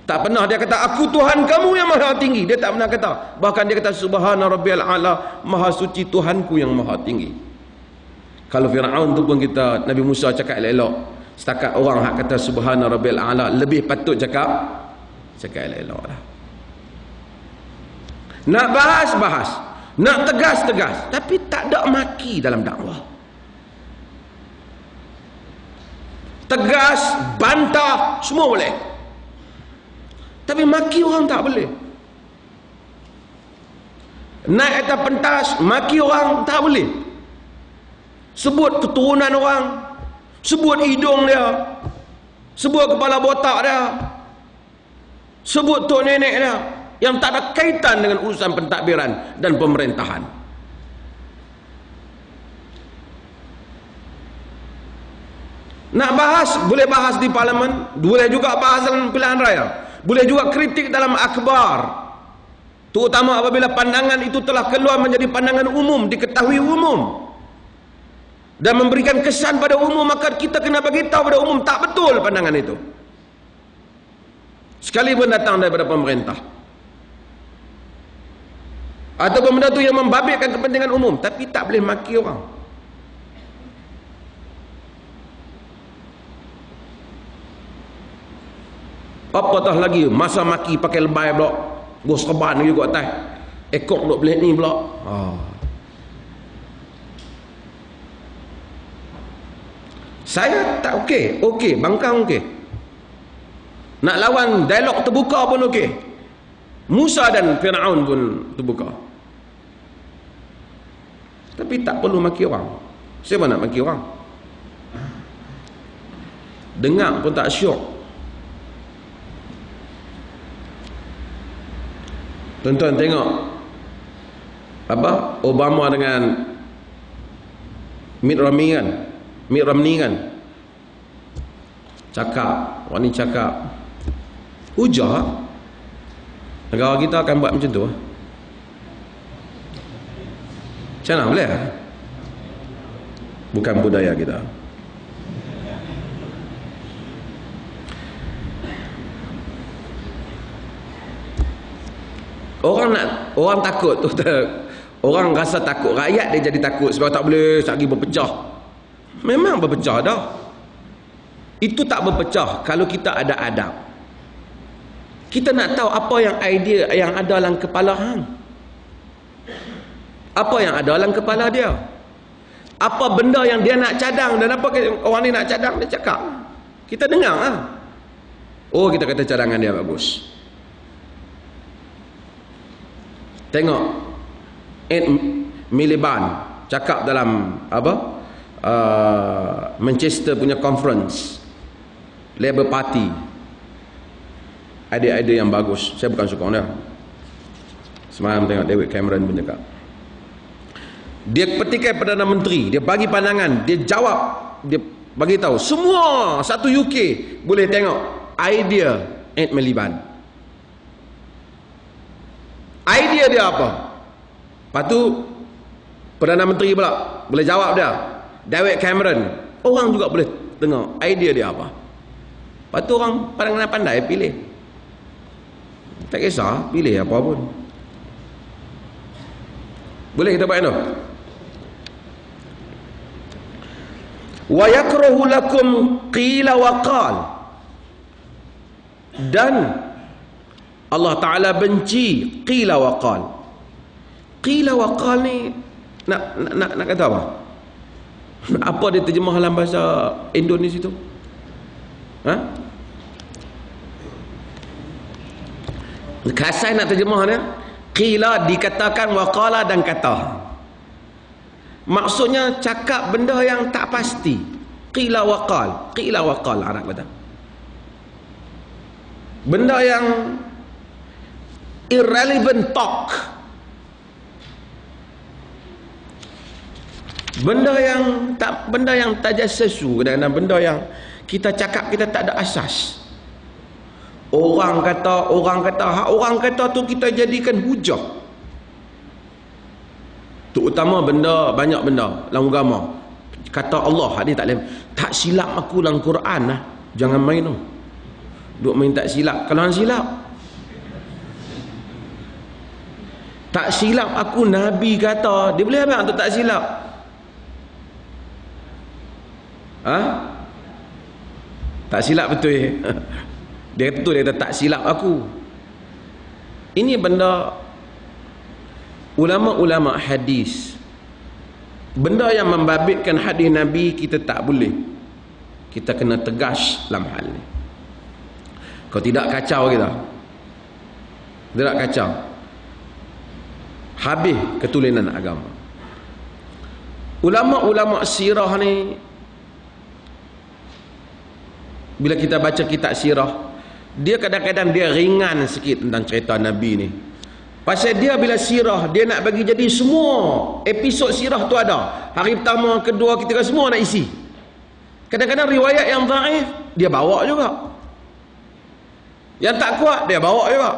Tak pernah dia kata aku Tuhan kamu yang maha tinggi, dia tak pernah kata. Bahkan dia kata subhana rabbiyal a'la, maha suci Tuhanku yang maha tinggi. Kalau Firaun tu pun kita, Nabi Musa cakap elok-elok, Setakat orang hak kata subhana rabbil a'la lebih patut cakap elok lah. Nak bahas, nak tegas, tapi tak ada maki dalam dakwah. Tegas, bantah, semua boleh. Tapi maki orang tak boleh. Naik atas pentas, maki orang tak boleh. Sebut keturunan orang, sebut hidung dia, sebut kepala botak dia, sebut tok nenek dia, yang tak ada kaitan dengan urusan pentadbiran dan pemerintahan. Nak bahas, boleh bahas di parlimen, boleh juga bahas dalam pilihan raya, boleh juga kritik dalam akhbar, terutama apabila pandangan itu telah keluar menjadi pandangan umum, diketahui umum dan memberikan kesan pada umum, maka kita kena beritahu pada umum tak betul pandangan itu, sekalipun datang daripada pemerintah atau benda itu yang membabitkan kepentingan umum. Tapi tak boleh maki orang. Apatah lagi masa maki pakai lebay pula, bos reban lagi kat atas, ekor duk belah ni pula. Saya tak okey, bangkang okey. Nak lawan dialog terbuka pun okey. Musa dan Firaun pun terbuka. Tapi tak perlu maki orang. Siapa nak maki orang? Dengar pun tak syok. Tuan-tuan tengok apa Obama dengan Mitt Romney kan cakap, orang ni cakap hujah negara kita akan buat macam tu. Macam mana boleh? Bukan budaya kita. Orang takut tu, orang rasa takut, rakyat dia jadi takut sebab tak boleh lagi berpecah. Memang berpecah dah. Itu tak berpecah kalau kita ada adab. Kita nak tahu apa yang idea yang ada dalam kepala hang. Apa yang ada dalam kepala dia. Apa benda yang dia nak cadang dan apa orang ni nak cadang, dia cakap. Kita dengar lah. Oh, kita kata cadangan dia bagus. Tengok Ed Miliband cakap dalam apa Manchester punya conference Labour Party, idea yang bagus. Saya bukan sokong dia. Semalam tengok David Cameron pun cakap, dia petikai Perdana Menteri, dia bagi pandangan, dia jawab, dia bagi tahu semua satu UK boleh tengok idea Ed Miliband. Idea dia apa? Lepas tu Perdana Menteri pula boleh jawab dia. David Cameron, orang juga boleh tengok idea dia apa. Lepas tu orang pandai pilih. Tak kisah pilih apa pun. Boleh kita buat itu. Wa yakrahu lakum qila wa qal. Dan Allah Ta'ala benci qila wa qal. Qila wa qal ni nak kata apa? Apa dia terjemah dalam bahasa Indonesia tu? Ha? Kasai nak terjemah dia, qila dikatakan, wa qala dan kata. Maksudnya cakap benda yang tak pasti. Qila wa qal Arab kata. Benda yang irrelevant talk, benda yang tajassasu, kadang-kadang benda yang kita cakap kita tak ada asas. Orang kata hak orang kata tu kita jadikan hujah. Terutama banyak benda dalam agama. Kata Allah, hadis tak silap aku dalam Quran lah. Jangan main tu. Duk main tak silap. Kalau hang silap, tak silap aku Nabi kata, dia boleh apa tu tak silap? Ha? Tak silap betul ya. Dia kata tu, dia kata tak silap aku. Ini benda ulama-ulama hadis, benda yang membabitkan hadis Nabi, kita tak boleh. Kita kena tegas dalam hal ni. Kalau tidak kacau kita. Tidak kacau. Habis ketulinan agama. Ulama-ulama sirah ni, bila kita baca kitab sirah, dia kadang-kadang dia ringan sikit tentang cerita Nabi ni. Pasal dia bila sirah, dia nak bagi jadi semua episod sirah tu ada. Hari pertama, kedua, ketiga, semua nak isi. Kadang-kadang riwayat yang dhaif dia bawa juga. Yang tak kuat dia bawa juga.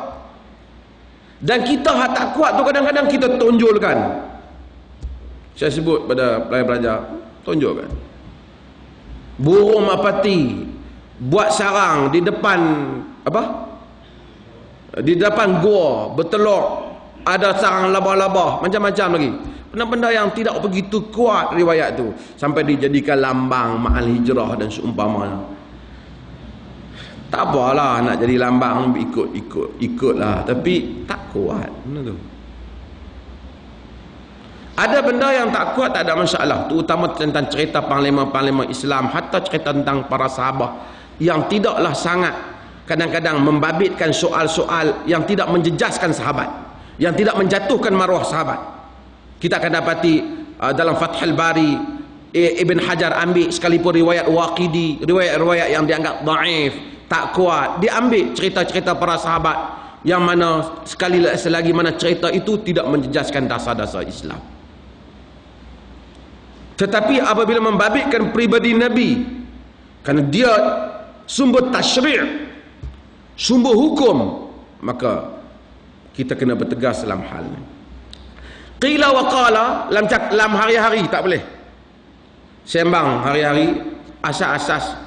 Dan kita yang tak kuat tu kadang-kadang kita tonjolkan. Saya sebut pada pelajar-pelajar, tonjolkan. Burung merpati buat sarang di depan apa? Di depan gua, bertelur, ada sarang labah-labah, macam-macam lagi. Benda-benda yang tidak begitu kuat riwayat tu, sampai dijadikan lambang ma'al hijrah dan seumpamanya. Tak apalah nak jadi lambang, ikutlah, tapi tak kuat benda tu. Ada benda yang tak kuat, tak ada masalah. Terutama tentang cerita panglima-panglima Islam, hatta cerita tentang para sahabat yang tidaklah sangat kadang-kadang membabitkan soal-soal yang tidak menjejaskan sahabat, yang tidak menjatuhkan maruah sahabat. Kita akan dapati dalam Fathul Bari, Ibn Hajar ambil sekalipun riwayat Waqidi, riwayat-riwayat yang dianggap dhaif, tak kuat, dia ambil cerita-cerita para sahabat yang mana sekali selagi mana cerita itu tidak menjejaskan dasar-dasar Islam. Tetapi apabila membabitkan pribadi Nabi, kerana dia sumber tasyri', sumber hukum, maka kita kena bertegas dalam hal ni. Qila wa qala, dalam hari-hari tak boleh sembang hari-hari asas-asas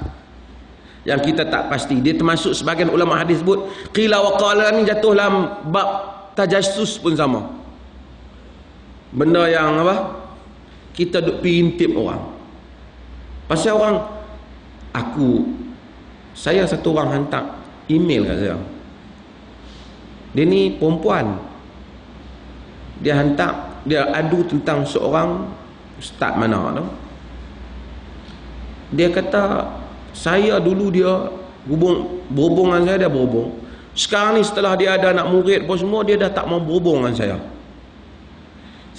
yang kita tak pasti. Dia termasuk sebagian ulama hadis sebut qila wa qala ni jatuh dalam bab tajassus pun sama. Benda yang apa? Kita duk pergi intip orang. Pasal orang, saya satu orang hantar email kat saya. Dia ni perempuan. Dia hantar, dia adu tentang seorang ustaz mana tu. Dia kata, saya dulu dia berhubung dengan saya, dia berhubung. Sekarang ni setelah dia ada anak murid pun semua, dia dah tak mau berhubung dengan saya.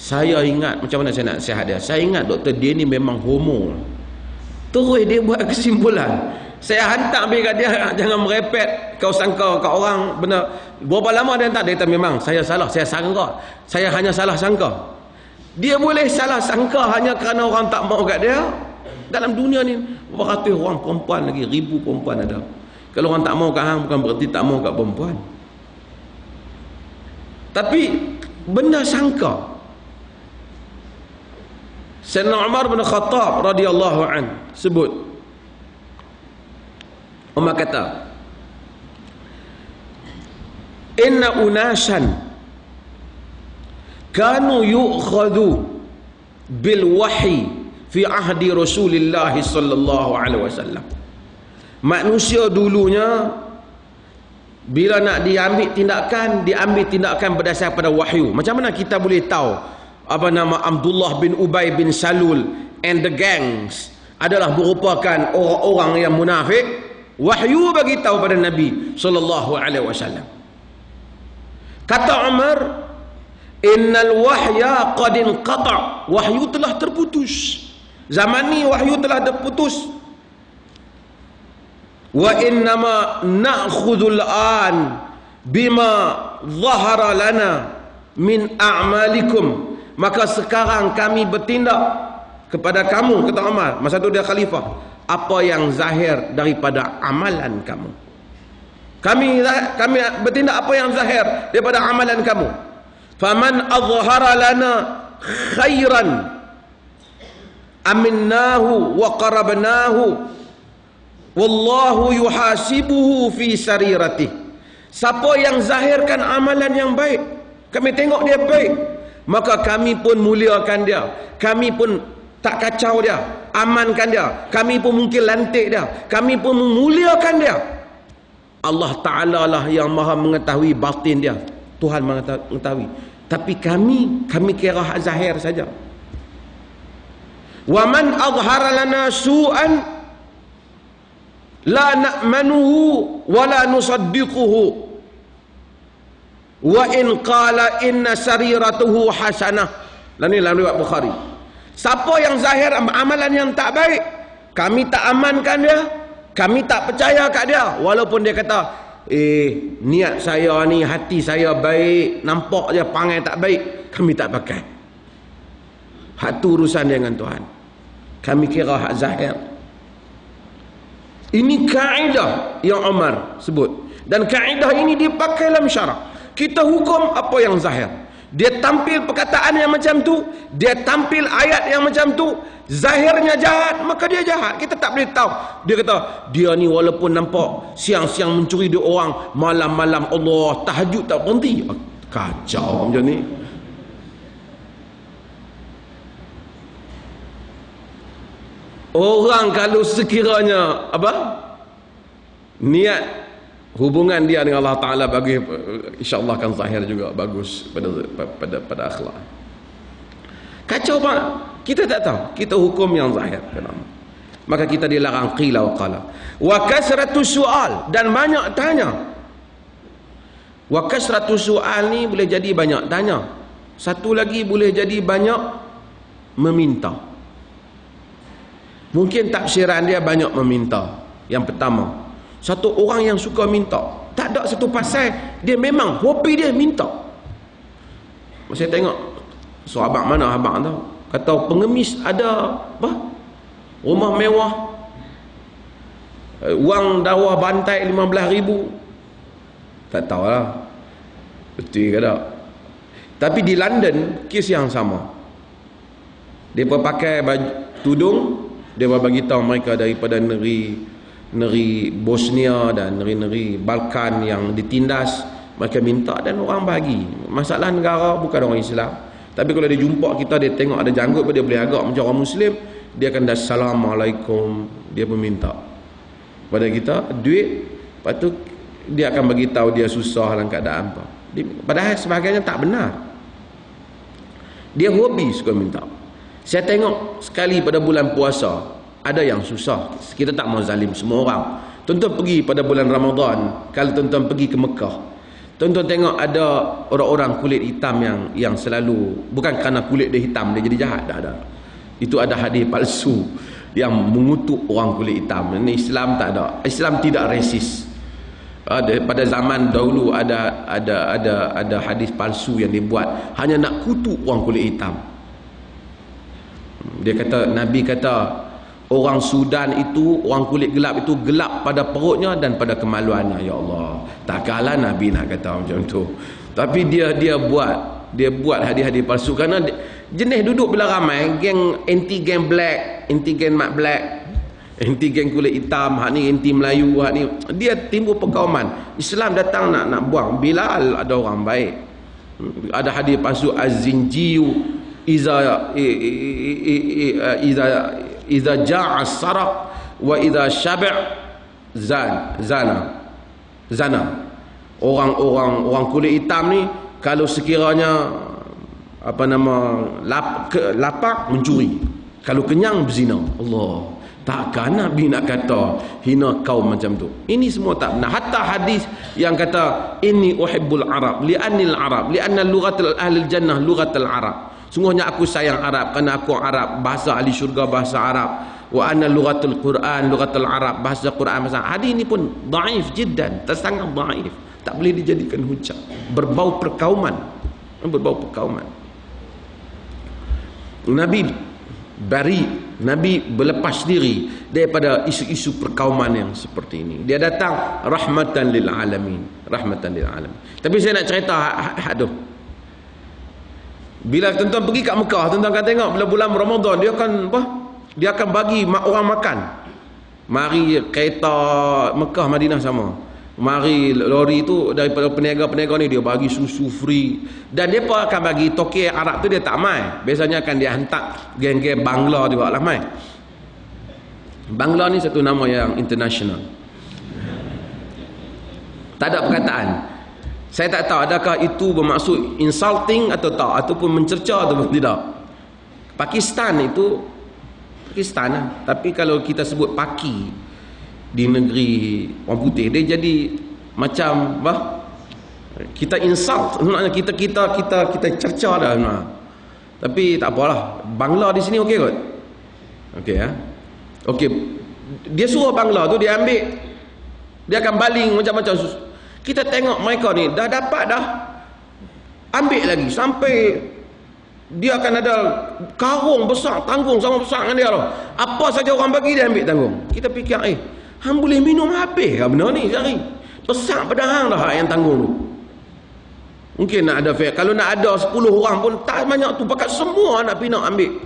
Saya ingat, macam mana saya nak sihat dia? Saya ingat doktor dia ni memang homo. Terus dia buat kesimpulan. Saya hantar pergi kat dia, jangan merepet kau sangka kat orang benda. Berapa lama dia hantar? Dia kata memang saya salah, saya sangka. Saya hanya salah sangka. Dia boleh salah sangka hanya kerana orang tak mau kat dia. Dalam dunia ni beratus orang perempuan lagi, 1000 perempuan ada. Kalau orang tak mau kat hang, bukan berarti tak mau kat perempuan. Tapi benda sangka. Sayyidina Umar bin Khattab radhiyallahu an sebut, Umar kata, inna unasan kanu yu'khadhu bil wahyi fi ahdi Rasulillah sallallahu alaihi wasallam. Manusia dulunya bila nak diambil tindakan berdasar pada wahyu. Macam mana kita boleh tahu apa nama Abdullah bin Ubay bin Salul and the gangs adalah merupakan orang-orang yang munafik? Wahyu bagi tahu pada Nabi sallallahu alaihi wasallam. Kata Umar, innal wahya qad inqata', wahyu telah terputus. Zaman ni wahyu telah terputus. Wa innama na'khudhul an bima dhahara lana min a'malikum, maka sekarang kami bertindak kepada kamu, kata Umar, masa itu dia khalifah, apa yang zahir daripada amalan kamu. Kami bertindak apa yang zahir daripada amalan kamu. Faman azhara lana khairan aminnahu wa qarabnahu wallahu yuhasibuhu fi sarirati. Siapa yang zahirkan amalan yang baik, kami tengok dia baik, maka kami pun muliakan dia, kami pun tak kacau dia. amankan dia, kami pun mungkin lantik dia, kami pun memuliakan dia. Allah Ta'ala lah yang maha mengetahui batin dia, Tuhan mengetahui. Tapi kami kira hak zahir saja. Wa man azhara lana su'an la na'manuhu wa la nusaddiquhu wa in qala inna sariratuhu hasanah. Dan ini dalam riwayat Bukhari. Siapa yang zahir amalan yang tak baik, kami tak amankan dia, kami tak percaya kat dia, walaupun dia kata niat saya ni, hati saya baik, nampak je perangai tak baik, kami tak pakai. Hak tu urusan dengan Tuhan. Kami kira hak zahir. Ini kaedah yang Umar sebut, dan kaedah ini dipakai dalam syarak. Kita hukum apa yang zahir. Dia tampil perkataan yang macam tu, dia tampil ayat yang macam tu, zahirnya jahat, maka dia jahat. Kita tak boleh tahu. Dia kata, dia ni walaupun nampak siang-siang mencuri duit orang, malam-malam Allah tahajud tak berhenti. Kacau macam ni. Orang kalau sekiranya niat hubungan dia dengan Allah Ta'ala bagi, insya-Allah kan zahir juga bagus pada akhlak. Kacau Pak. Kita tak tahu, kita hukum yang zahir. Maka kita dilarang qila wa qala. Wa kasratu su'al, dan banyak tanya. Wa kasratu su'al ni boleh jadi banyak tanya. Satu lagi boleh jadi banyak meminta. Mungkin tafsiran dia banyak meminta. Yang pertama, satu orang yang suka minta, tak ada satu pasal, dia memang hobi dia minta. Saya tengok sahabat mana abang tahu, kata pengemis ada rumah mewah, wang dawah bantai 15,000. Tak tahulah betul ke tak. Tapi di London kes yang sama. Dia pakai baju tudung, dia bagi tahu mereka daripada negeri Bosnia dan negeri-negeri Balkan yang ditindas, mereka minta dan orang bagi. Masalah negara bukan orang Islam, tapi kalau dia jumpa kita, dia tengok ada janggut, dia boleh agak macam orang Muslim, dia akan dah Assalamualaikum, dia pun minta pada kita duit. Lepas tu dia akan bagi tahu dia susah dalam keadaan apa. Padahal sebagainya tak benar. Dia hobi suka minta. Saya tengok sekali pada bulan puasa, ada yang susah. Kita tak mau zalim semua orang. Tuan-tuan pergi pada bulan Ramadan, kalau tuan-tuan pergi ke Mekah, tuan-tuan tengok ada orang-orang kulit hitam yang selalu, bukan kerana kulit dia hitam dia jadi jahat, tak ada. Itu ada hadis palsu yang mengutuk orang kulit hitam. Ini Islam tak ada. Islam tidak resis. Pada zaman dahulu ada hadis palsu yang dibuat hanya nak kutuk orang kulit hitam. Dia kata, Nabi kata, orang Sudan itu, orang kulit gelap itu gelap pada perutnya dan pada kemaluannya. Ya Allah, takkanlah Nabi nak kata macam tu. Tapi dia buat hadis-hadis palsu kerana jenis duduk bila ramai, geng anti geng black, anti geng mat black, anti geng kulit hitam, hak ni anti Melayu, hak ni, dia timbul perkauman. Islam datang nak buang. Bilal ada orang baik. Ada hadis palsu, az-zinjiyu iza ja'a saraq wa iza syab' zana. Orang kulit hitam ni kalau sekiranya lapar mencuri, kalau kenyang berzina. Allah, takkan Nabi nak kata hina kaum macam tu. Ini semua tak benar. Hatta hadis yang kata inni uhibbul arab li'annil arab li'anna lughatul ahli jannah lughatul arab. Sungguhnya aku sayang Arab kerana aku Arab, bahasa ahli syurga bahasa Arab. Wa anna lughatul Quran lughatul Arab, bahasa Quran bahasa. Hadis ini pun dhaif jiddan, sangat dhaif. Tak boleh dijadikan hujah. Berbau perkauman. Nabi berlepas diri daripada isu-isu perkauman yang seperti ini. Dia datang rahmatan lil alamin. Tapi saya nak cerita hak tu. Bila tuan-tuan pergi kat Mekah, tuan-tuan akan tengok bila bulan Ramadan, dia akan bagi orang makan. Mari kereta Mekah Madinah sama, mari lori tu daripada peniaga-peniaga ni, dia bagi susu free. Dan dia pun akan bagi toke Arab tu, dia tak mai. Biasanya akan dia hantar geng-geng Bangla juga lah mai. Bangla ni satu nama yang international. Tak ada perkataan. Saya tak tahu adakah itu bermaksud insulting atau tak, ataupun mencerca ataupun tidak. Pakistan itu Pakistan lah. Tapi kalau kita sebut Paki di negeri orang putih, dia jadi macam apa? Kita insult, sebenarnya kita cerca dah sebenarnya. Tapi tak apalah. Bangla di sini okey kot. Okey ya. Okey. Dia suruh Bangla tu dia ambil, dia akan baling macam-macam. Kita tengok mereka ni dah dapat dah, ambil lagi sampai dia akan ada karung besar, tanggung sama besar dengan dia tu. Apa saja orang bagi dia ambil tanggung. Kita fikir hang boleh minum habis ke benda ni sehari? Besar pada hang dah yang tanggung tu. Mungkin nak ada kalau nak ada 10 orang pun tak banyak tu, pakat semua nak pinak ambil.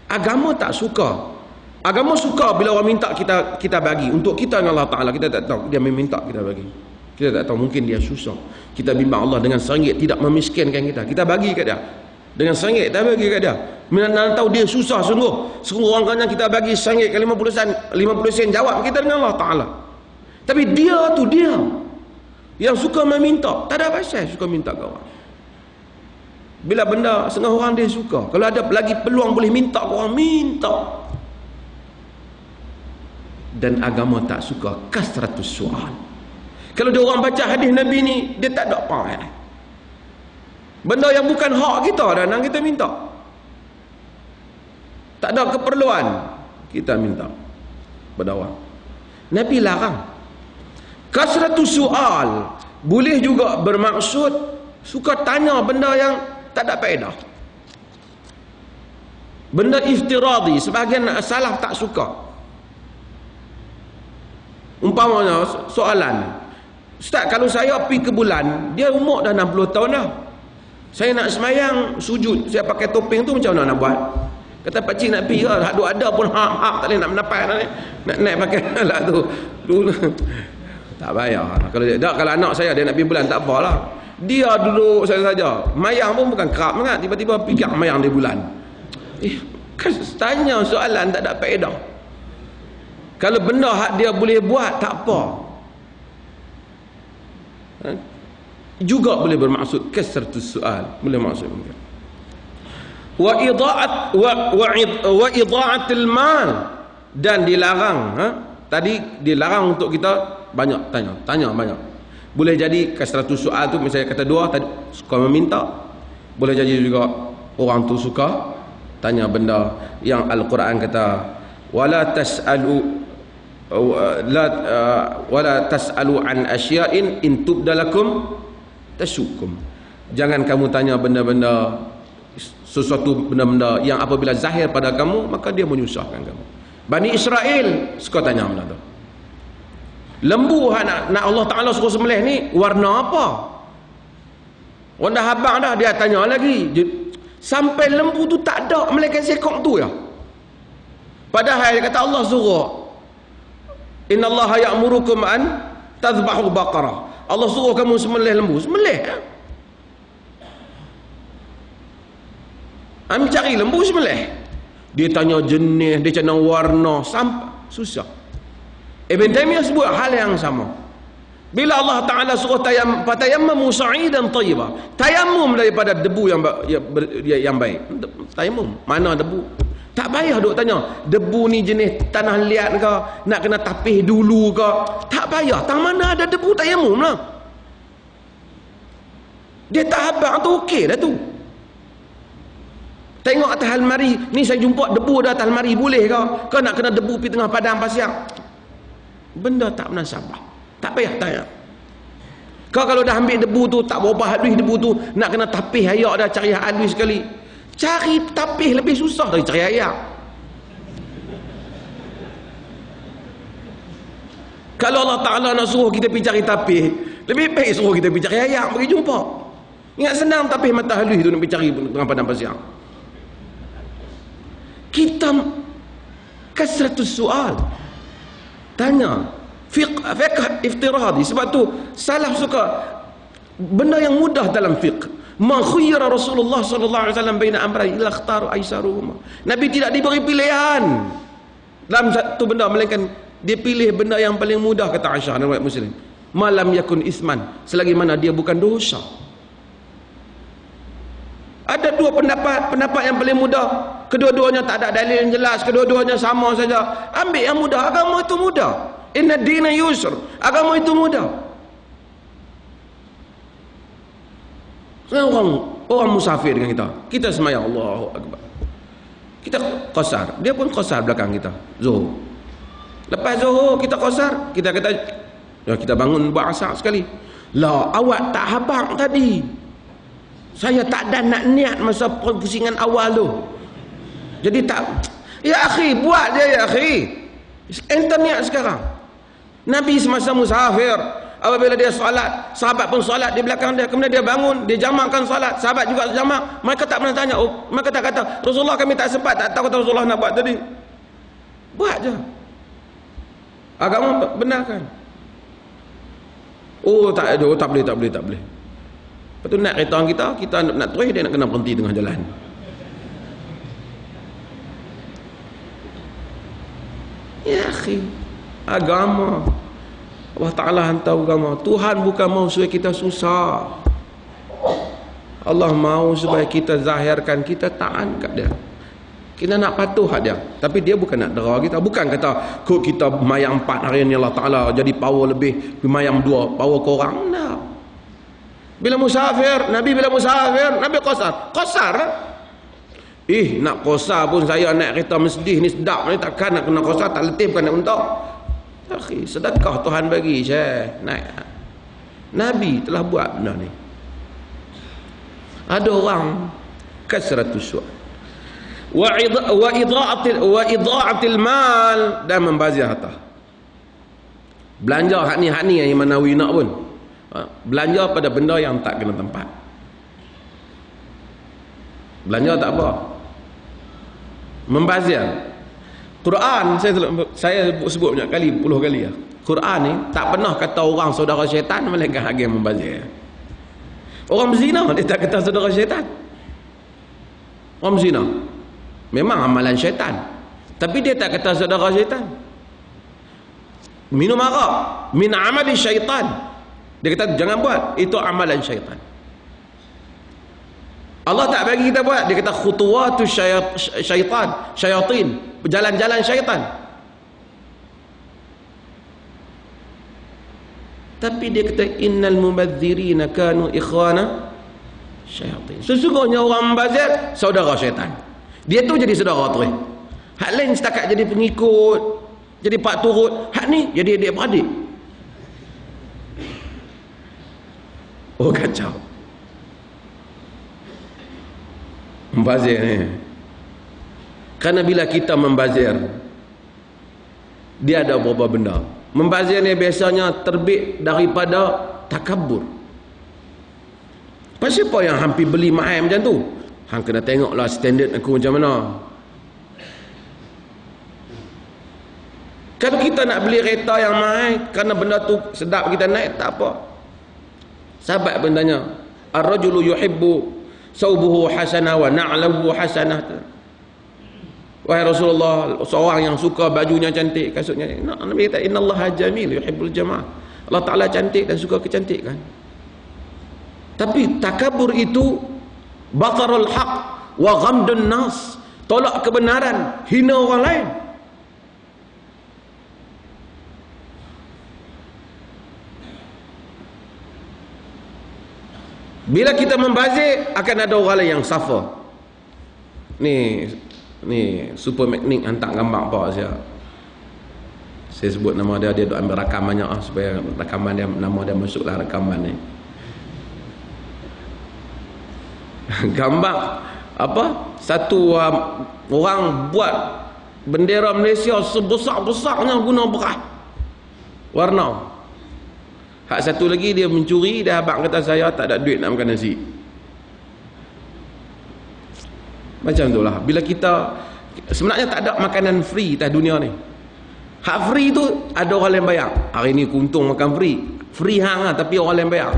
Agama tak suka. Agama suka bila orang minta kita bagi. Untuk kita dengan Allah Ta'ala, kita tak tahu dia meminta kita bagi. Kita tak tahu, mungkin dia susah. Kita bimbang Allah dengan RM1 tidak memiskinkan kita. Kita bagi kat dia. Dengan RM1 kita bagi kat dia. Mana tahu dia susah sungguh. Semua orang kena kita bagi RM1 ke 50 sen jawab kita dengan Allah Ta'ala. Tapi dia tu dia yang suka meminta. Tak ada pasal suka minta ke orang. Bila benda setengah orang dia suka. Kalau ada lagi peluang boleh minta ke orang, minta. Dan agama tak suka kasratus soal. Kalau dia orang baca hadis Nabi ni, dia tak ada apa. Benda yang bukan hak kita dah nak kita minta. Tak ada keperluan kita minta pada orang. Nabi larang. Kasratus soal boleh juga bermaksud suka tanya benda yang tak ada faedah. Benda iftiradi, sebahagian salaf tak suka. Umpamanya soalan, Ustaz, kalau saya pergi ke bulan, dia umur dah 60 tahun dah. Saya nak semayang sujud, saya pakai topeng tu macam mana nak buat? Kata pakcik nak pergi ke, ada pun hak tak boleh nak mendapat, nak naik pakai lah tu. Tak payah. Kalau anak saya dia nak pergi bulan, tak apalah. Dia duduk saja. Mayang pun bukan kerap sangat, tiba-tiba fikir mayang di bulan. Kan tanya soalan tak ada faedah. Kalau benda hak dia boleh buat, tak apa. Juga boleh bermaksud kasratus soal, boleh maksud wa ida'atul mal, dan dilarang tadi dilarang untuk kita banyak tanya banyak. Boleh jadi kasratus soal tu misalnya kata dua tadi suka meminta, boleh jadi juga orang tu suka tanya benda yang Al-Quran kata wala tas'alu an asya'in in tubdalakum tasukum. Jangan kamu tanya benda-benda, sesuatu benda-benda yang apabila zahir pada kamu maka dia menyusahkan kamu. Bani Israel suka tanya benda tu. Lembu nak Allah Ta'ala suruh sembelih ni warna apa? Orang dah habang dah, dia tanya lagi sampai lembu tu tak ada melainkan sekok tu ya. Padahal dia kata Allah suruh innallaha ya'murukum an tadhbahu baqarah. Allah suruh kamu sembelih lembu, sembelih. Ambil cari lembu sembelih. Dia tanya jenis, dia tanya warna, sampai susah. Ibn Taimiyah sebut hal yang sama. Bila Allah Ta'ala suruh fatayammamu sa'idan tayyiba, tayammum daripada debu yang baik. Tayammum, mana debu? Tak payah duk tanya debu ni jenis tanah liat ke, nak kena tapih dulu ke. Tak payah, tang mana ada debu tayammum lah. Dia tak habang tu okey dah tu. Tengok atas almari ni, saya jumpa debu dah atas almari, boleh ke? Kau nak kena debu pergi tengah padang pasir? Benda tak munasabah. Tak payah tanya. Kau kalau dah ambil debu tu, tak berapa halus debu tu, nak kena tapih ayak dah, cari halus sekali. Cari tapih lebih susah dari cari ayak. Kalau Allah Ta'ala nak suruh kita pergi cari tapih, lebih baik suruh kita pergi cari ayak, pergi jumpa. Ingat senang tapih mata halus tu nak pergi cari tengah padang pasir. Kita kasratus soal, tanya fiqh iftiradi. Sebab tu salaf suka benda yang mudah dalam fiqh. Ma khayyara Rasulullah sallallahu alaihi wasallam baina amrayn illa ikhtaru aisaruhuma. Nabi tidak diberi pilihan dalam satu benda, melainkan dia pilih benda yang paling mudah, kata Aisyah dan riwayat Muslim. Malam yakun isman, selagi mana dia bukan dosa. Ada dua pendapat yang paling mudah. Kedua-duanya tak ada dalil yang jelas, kedua-duanya sama saja. Ambil yang mudah, agama itu mudah. Inna dina yusr, agama itu mudah. Orang musafir dengan kita sembahyang Allahu Akbar, kita qasar, dia pun qasar belakang kita zuhur. Lepas zuhur kita qasar, kita kata ya, kita bangun buat asar sekali. Lah, awak tak habaq tadi, saya tak ada nak niat masa pusingan awal tu, jadi tak. Ya akhi, buat je ya akhi, ente niat sekarang. Nabi semasa musafir, apabila dia solat, sahabat pun solat di belakang dia, kemudian dia bangun, dia jamakkan solat, sahabat juga jamak. Mereka tak pernah tanya, mereka tak kata, Rasulullah kami tak sempat, tak tahu kata Rasulullah nak buat tadi. Buat je, agama benarkan. Oh tak ada, tak boleh. Lepas tu nak kereta kita nak terus, dia nak kena berhenti tengah jalan. Ya akhi, agama Allah Ta'ala hantar agama. Tuhan bukan mahu supaya kita susah. Allah mahu supaya kita zahirkan kita taat kat dia, kita nak patuh kat dia. Tapi dia bukan nak dera kita. Bukan kata kok kita mayang 4 hari ni Allah Ta'ala jadi power lebih, mayang 2 power korang. Tak. Bila musafir, Nabi qasar lah. Nak qasar pun saya naik kereta Mercedes ni sedap ni, takkan nak kena qasar, tak letih, bukan nak untak. Akhi, sedekah Tuhan bagi, Syekh, naik. Nabi telah buat benda ni. Ada orang kasratus su'al wa idha'atil mal, dan membazir harta. Belanja hak ni yang Manawi nak pun, belanja pada benda yang tak kena tempat. Belanja tak apa, membazir. Quran, saya sebut banyak kali, puluh kali ya. Quran ni tak pernah kata orang saudara syaitan, melainkan hak yang membazir. Orang berzina dia tak kata saudara syaitan. Orang berzina memang amalan syaitan, tapi dia tak kata saudara syaitan. Minum arak min amali syaitan, dia kata jangan buat, itu amalan syaitan. Allah tak bagi kita buat, dia kata khutuwatu syaitan, syayatin, jalan-jalan syaitan. Tapi dia kata innal mubadzirina kanu ikhwana syayatin. Sesungguhnya orang membazir saudara syaitan. Dia tu jadi saudara tu. Hak lain setakat jadi pengikut, jadi pak turut. Hak ni jadi adik beradik. Oh kacau. Membazir ni. Kerana bila kita membazir, dia ada beberapa benda. Membazir ni biasanya terbit daripada takabur. Pasal siapa yang hampir beli mahal macam tu? Hang kena tengoklah standard aku macam mana. Kalau kita nak beli kereta yang mahal kerana benda tu sedap kita naik, tak apa. Sahabat pun tanya, ar-rajulu yuhibbu saubuhu hasanah wa na'lahu hasanah. Wahai Rasulullah, seorang yang suka bajunya cantik, kasutnya. Nabi kata innallaha jamil yuhibbul jamal. Allah Ta'ala cantik dan suka kecantikan. Tapi takabur itu batarul haq wa ghamdun nas, tolak kebenaran, hina orang lain. Bila kita membazir, akan ada orang lain yang suffer. Ni super magnik hantar gambar apa saya sebut nama dia duk ambil rakamannya supaya rakaman dia, nama dia masuklah rakaman ni. Gambar apa, satu orang buat bendera Malaysia sebesar-besarnya guna beras warna. Hak satu lagi dia mencuri, dia abang kata saya tak ada duit nak makan nasi. Macam itulah bila kita sebenarnya tak ada makanan free atas dunia ni. Hak free tu ada orang yang bayar. Hari ni kuntung makan free hang lah, tapi orang yang bayar.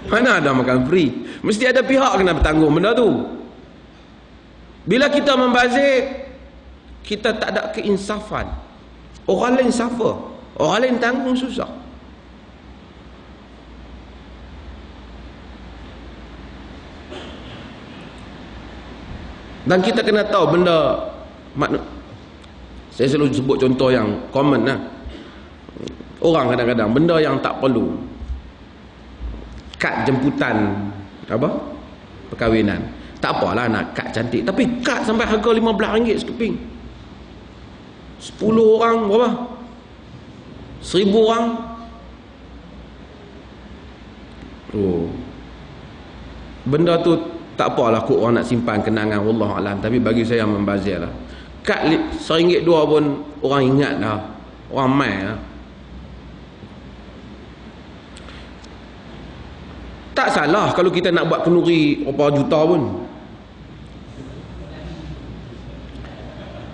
Mana ada makan free? Mesti ada pihak kena bertanggung benda tu. Bila kita membazir, kita tak ada keinsafan. Orang lain suffer, orang lain tanggung susah. Dan kita kena tahu benda saya selalu sebut contoh yang common lah. Orang kadang-kadang benda yang tak perlu, kad jemputan apa perkahwinan, tak apalah nak kad cantik, tapi kad sampai harga RM15 sekeping. 10 orang berapa? 1000 orang. Oh, benda tu tak apalah kot orang nak simpan kenangan, wallahu alam, tapi bagi saya membazir lah. Kad RM1 2 pun orang ingat lah, orang mai lah. Tak salah kalau kita nak buat kenduri berapa juta pun,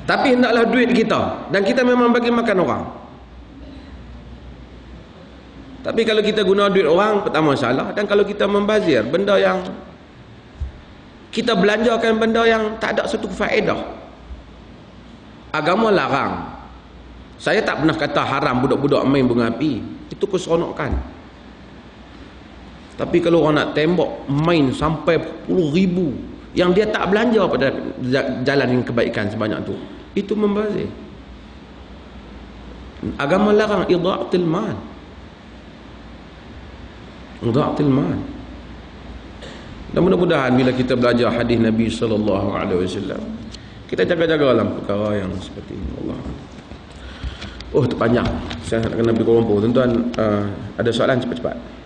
tapi hendaklah duit kita, dan kita memang bagi makan orang. Tapi kalau kita guna duit orang, pertama salah. Dan kalau kita membazir benda yang kita belanjakan, benda yang tak ada satu faedah, agama larang. Saya tak pernah kata haram budak-budak main bunga api, itu keseronokan. Tapi kalau orang nak tembak main sampai 10,000 yang dia tak belanja pada jalan kebaikan sebanyak tu, itu membazir. Agama larang idha'atul mal. Idha'atul mal. Dan mudah-mudahan bila kita belajar hadis Nabi SAW, kita jaga-jaga dalam perkara yang seperti ini. Allah. Oh, terpanjang. Saya nak kena pergi Kuala Lumpur. Tuan-tuan, ada soalan cepat-cepat.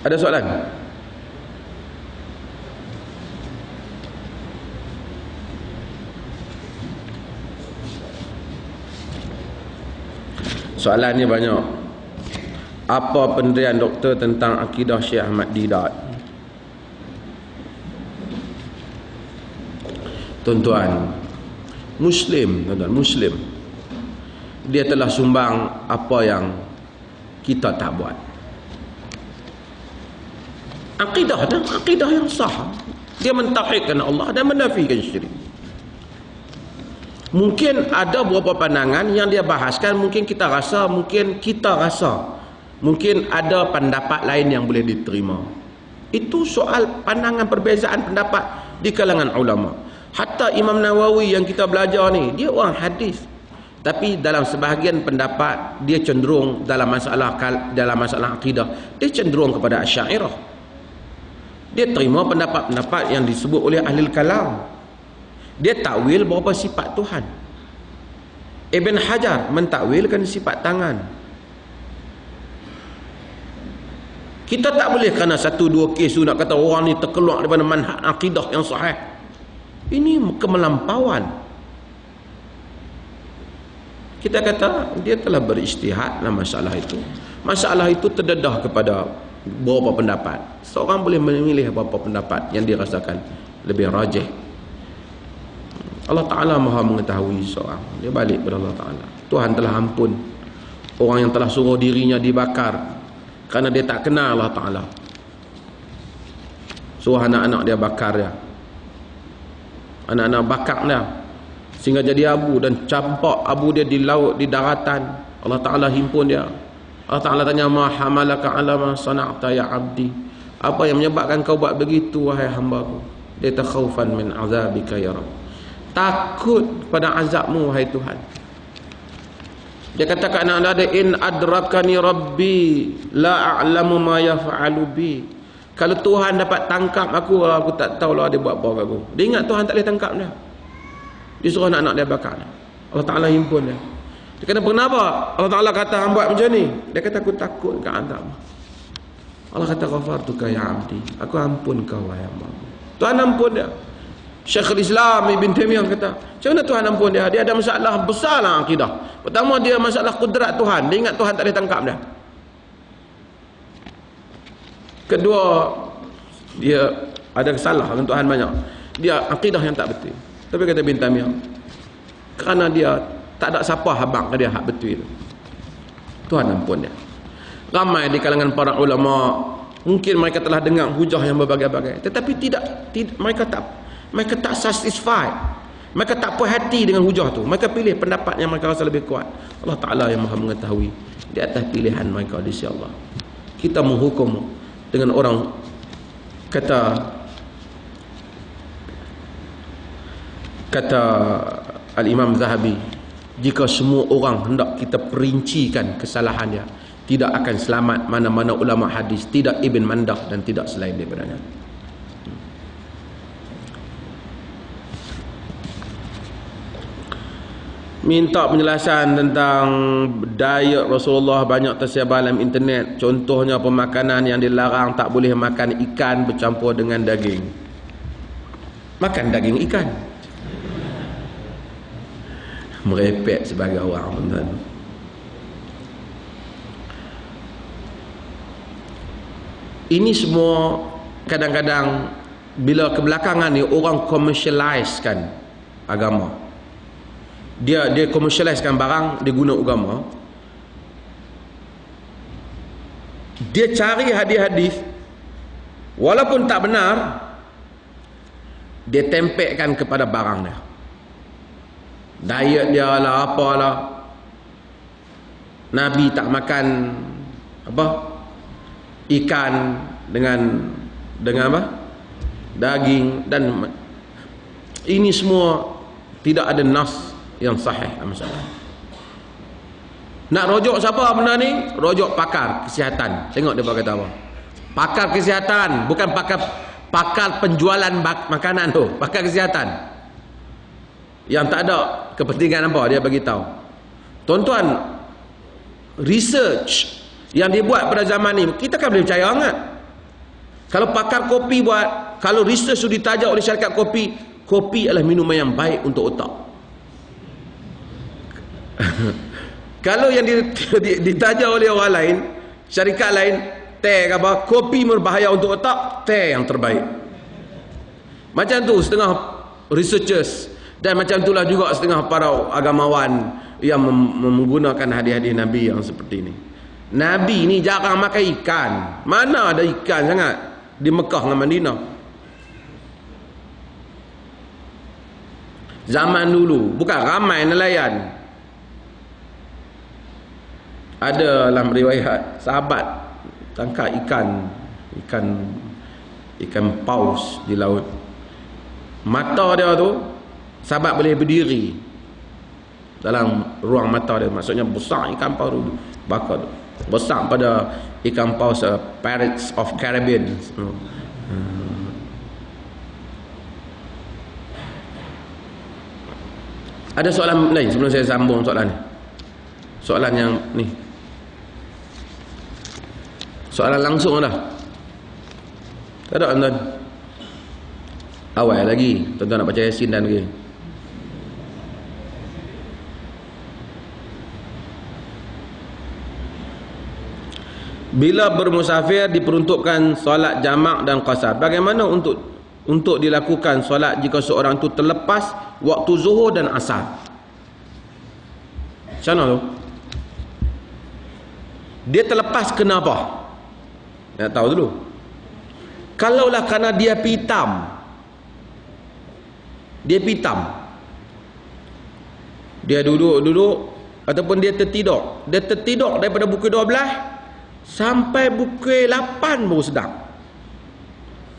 Ada soalan? Soalan ni banyak. Apa pendirian doktor tentang akidah Syekh Ahmad Didat? Tuan-tuan, Muslim, tuan-tuan, Muslim, dia telah sumbang apa yang kita tak buat. Akidah dan akidah yang sah. Dia mentauhidkan Allah dan menafikan syirik. Mungkin ada beberapa pandangan yang dia bahaskan, mungkin kita rasa, mungkin ada pendapat lain yang boleh diterima. Itu soal pandangan, perbezaan pendapat di kalangan ulama. Hatta Imam Nawawi yang kita belajar ni, dia orang hadis, tapi dalam sebahagian pendapat dia cenderung dalam masalah akidah, dia cenderung kepada Asy'ariyah. Dia terima pendapat-pendapat yang disebut oleh ahli kalam. Dia takwil beberapa sifat Tuhan. Ibn Hajar mentakwilkan sifat tangan. Kita tak boleh kerana satu dua kes nak kata orang ni terkeluar daripada manhaj akidah yang sahih. Ini kemelampauan. Kita kata dia telah berijtihad dalam masalah itu. Masalah itu terdedah kepada beberapa pendapat. Seorang boleh memilih beberapa pendapat yang dirasakan lebih rajih. Allah Ta'ala maha mengetahui seorang. Dia balik kepada Allah Ta'ala. Tuhan telah ampun orang yang telah suruh dirinya dibakar kerana dia tak kenal Allah Ta'ala. Suruh anak-anak dia bakar dia. Anak-anak bakar dia sehingga jadi abu, dan campak abu dia di laut, di daratan. Allah Ta'ala himpun dia. Allah Ta'ala tanya, ma hamalaka ala ma sana'ta ya abdi, apa yang menyebabkan kau buat begitu wahai hamba-Ku? Dia takhawfan min azabika ya Rabb, takut pada azabmu wahai Tuhan. Dia kata kat anak dia, in adrakani rabbi la a'lamu ma yaf'alu bi, kalau Tuhan dapat tangkap aku tak tahulah dia buat apa kat aku. Dia ingat Tuhan tak boleh tangkap dia. Dia suruh anak-anak dia bakar dia. Allah Ta'ala himpun dia. Dia kata, kenapa Allah Ta'ala kata hang buat macam ni? Dia kata, aku takut ke azab. Allah kata, ghafartuka ya abdi, aku ampun kau wahai hamba. Tuhan ampun dia. Syekhul Islam Ibn Taimiyah kata, macam mana Tuhan ampun dia? Dia ada masalah besar lah akidah. Pertama, dia masalah kudrat Tuhan. Dia ingat Tuhan tak boleh tangkap dia. Kedua, dia ada kesalahan dengan Tuhan banyak. Dia akidah yang tak betul. Tapi kata Ibn Taimiyah, kerana dia tak ada siapa habaq ke dia hak betul. Tuhan ampun dia. Ramai di kalangan para ulama mungkin mereka telah dengar hujah yang berbagai-bagai, tetapi tidak mereka tak satisfied. Mereka tak puas hati dengan hujah tu. Mereka pilih pendapat yang mereka rasa lebih kuat. Allah Ta'ala yang maha mengetahui di atas pilihan mereka di sisi Allah. Kita menghukum dengan orang kata Al-Imam Zahabi, jika semua orang hendak kita perincikan kesalahan dia, tidak akan selamat mana-mana ulama hadis, tidak Ibn Mandah dan tidak selain daripadanya. Minta penjelasan tentang diet Rasulullah banyak tersebar dalam internet. Contohnya pemakanan yang dilarang, tak boleh makan ikan bercampur dengan daging. Makan daging ikan. Merepek sebagai orang, tuan-tuan. Ini semua kadang-kadang bila kebelakangan ni orang commercializekan agama. Dia commercializekan barang, dia guna agama. Dia cari hadis-hadis walaupun tak benar, dia tempelkan kepada barang dia. Diet dia lah, apalah. Nabi tak makan apa? Ikan dengan apa? Daging, dan ini semua tidak ada nas yang sahih masalah. Nak rojok siapa benda ni? Rojok pakar kesihatan. Tengok dia kata apa? Pakar kesihatan, bukan pakar penjualan makanan tu, pakar kesihatan. Yang tak ada kepentingan apa dia bagi tahu. Tuan-tuan, research yang dibuat pada zaman ni kita kan boleh percaya sangat. Kalau pakar kopi buat, kalau research tu ditaja oleh syarikat kopi, kopi adalah minuman yang baik untuk otak. Kalau yang ditaja oleh orang lain, syarikat lain, teh apa, kopi berbahaya untuk otak, teh yang terbaik. Macam tu setengah researchers, dan macam itulah juga setengah para agamawan yang menggunakan hadis-hadis Nabi yang seperti ini. Nabi ni jarang makan ikan. Mana ada ikan sangat di Mekah dengan Madinah. Zaman dulu bukan ramai nelayan. Ada dalam riwayat sahabat tangkap ikan paus di laut. Mata dia tu sahabat boleh berdiri dalam ruang mata dia. Maksudnya besar ikan paus tu, bakar tu. Besar pada ikan paus Pirates of Caribbean. Ada soalan lain sebelum saya sambung soalan ni? Soalan yang ni, soalan langsung dah. Tak ada, tuan-tuan? Awal lagi tuan-tuan nak baca Yasin dan lagi. Bila bermusafir diperuntukkan solat jamak dan qasar. Bagaimana untuk dilakukan solat jika seorang itu terlepas waktu zuhur dan asar? Macam mana tu? Dia terlepas kenapa? Nak tahu dulu. Kalaulah kerana dia pitam, dia duduk ataupun dia tertidur daripada pukul 12 sampai pukul 8 baru sedang.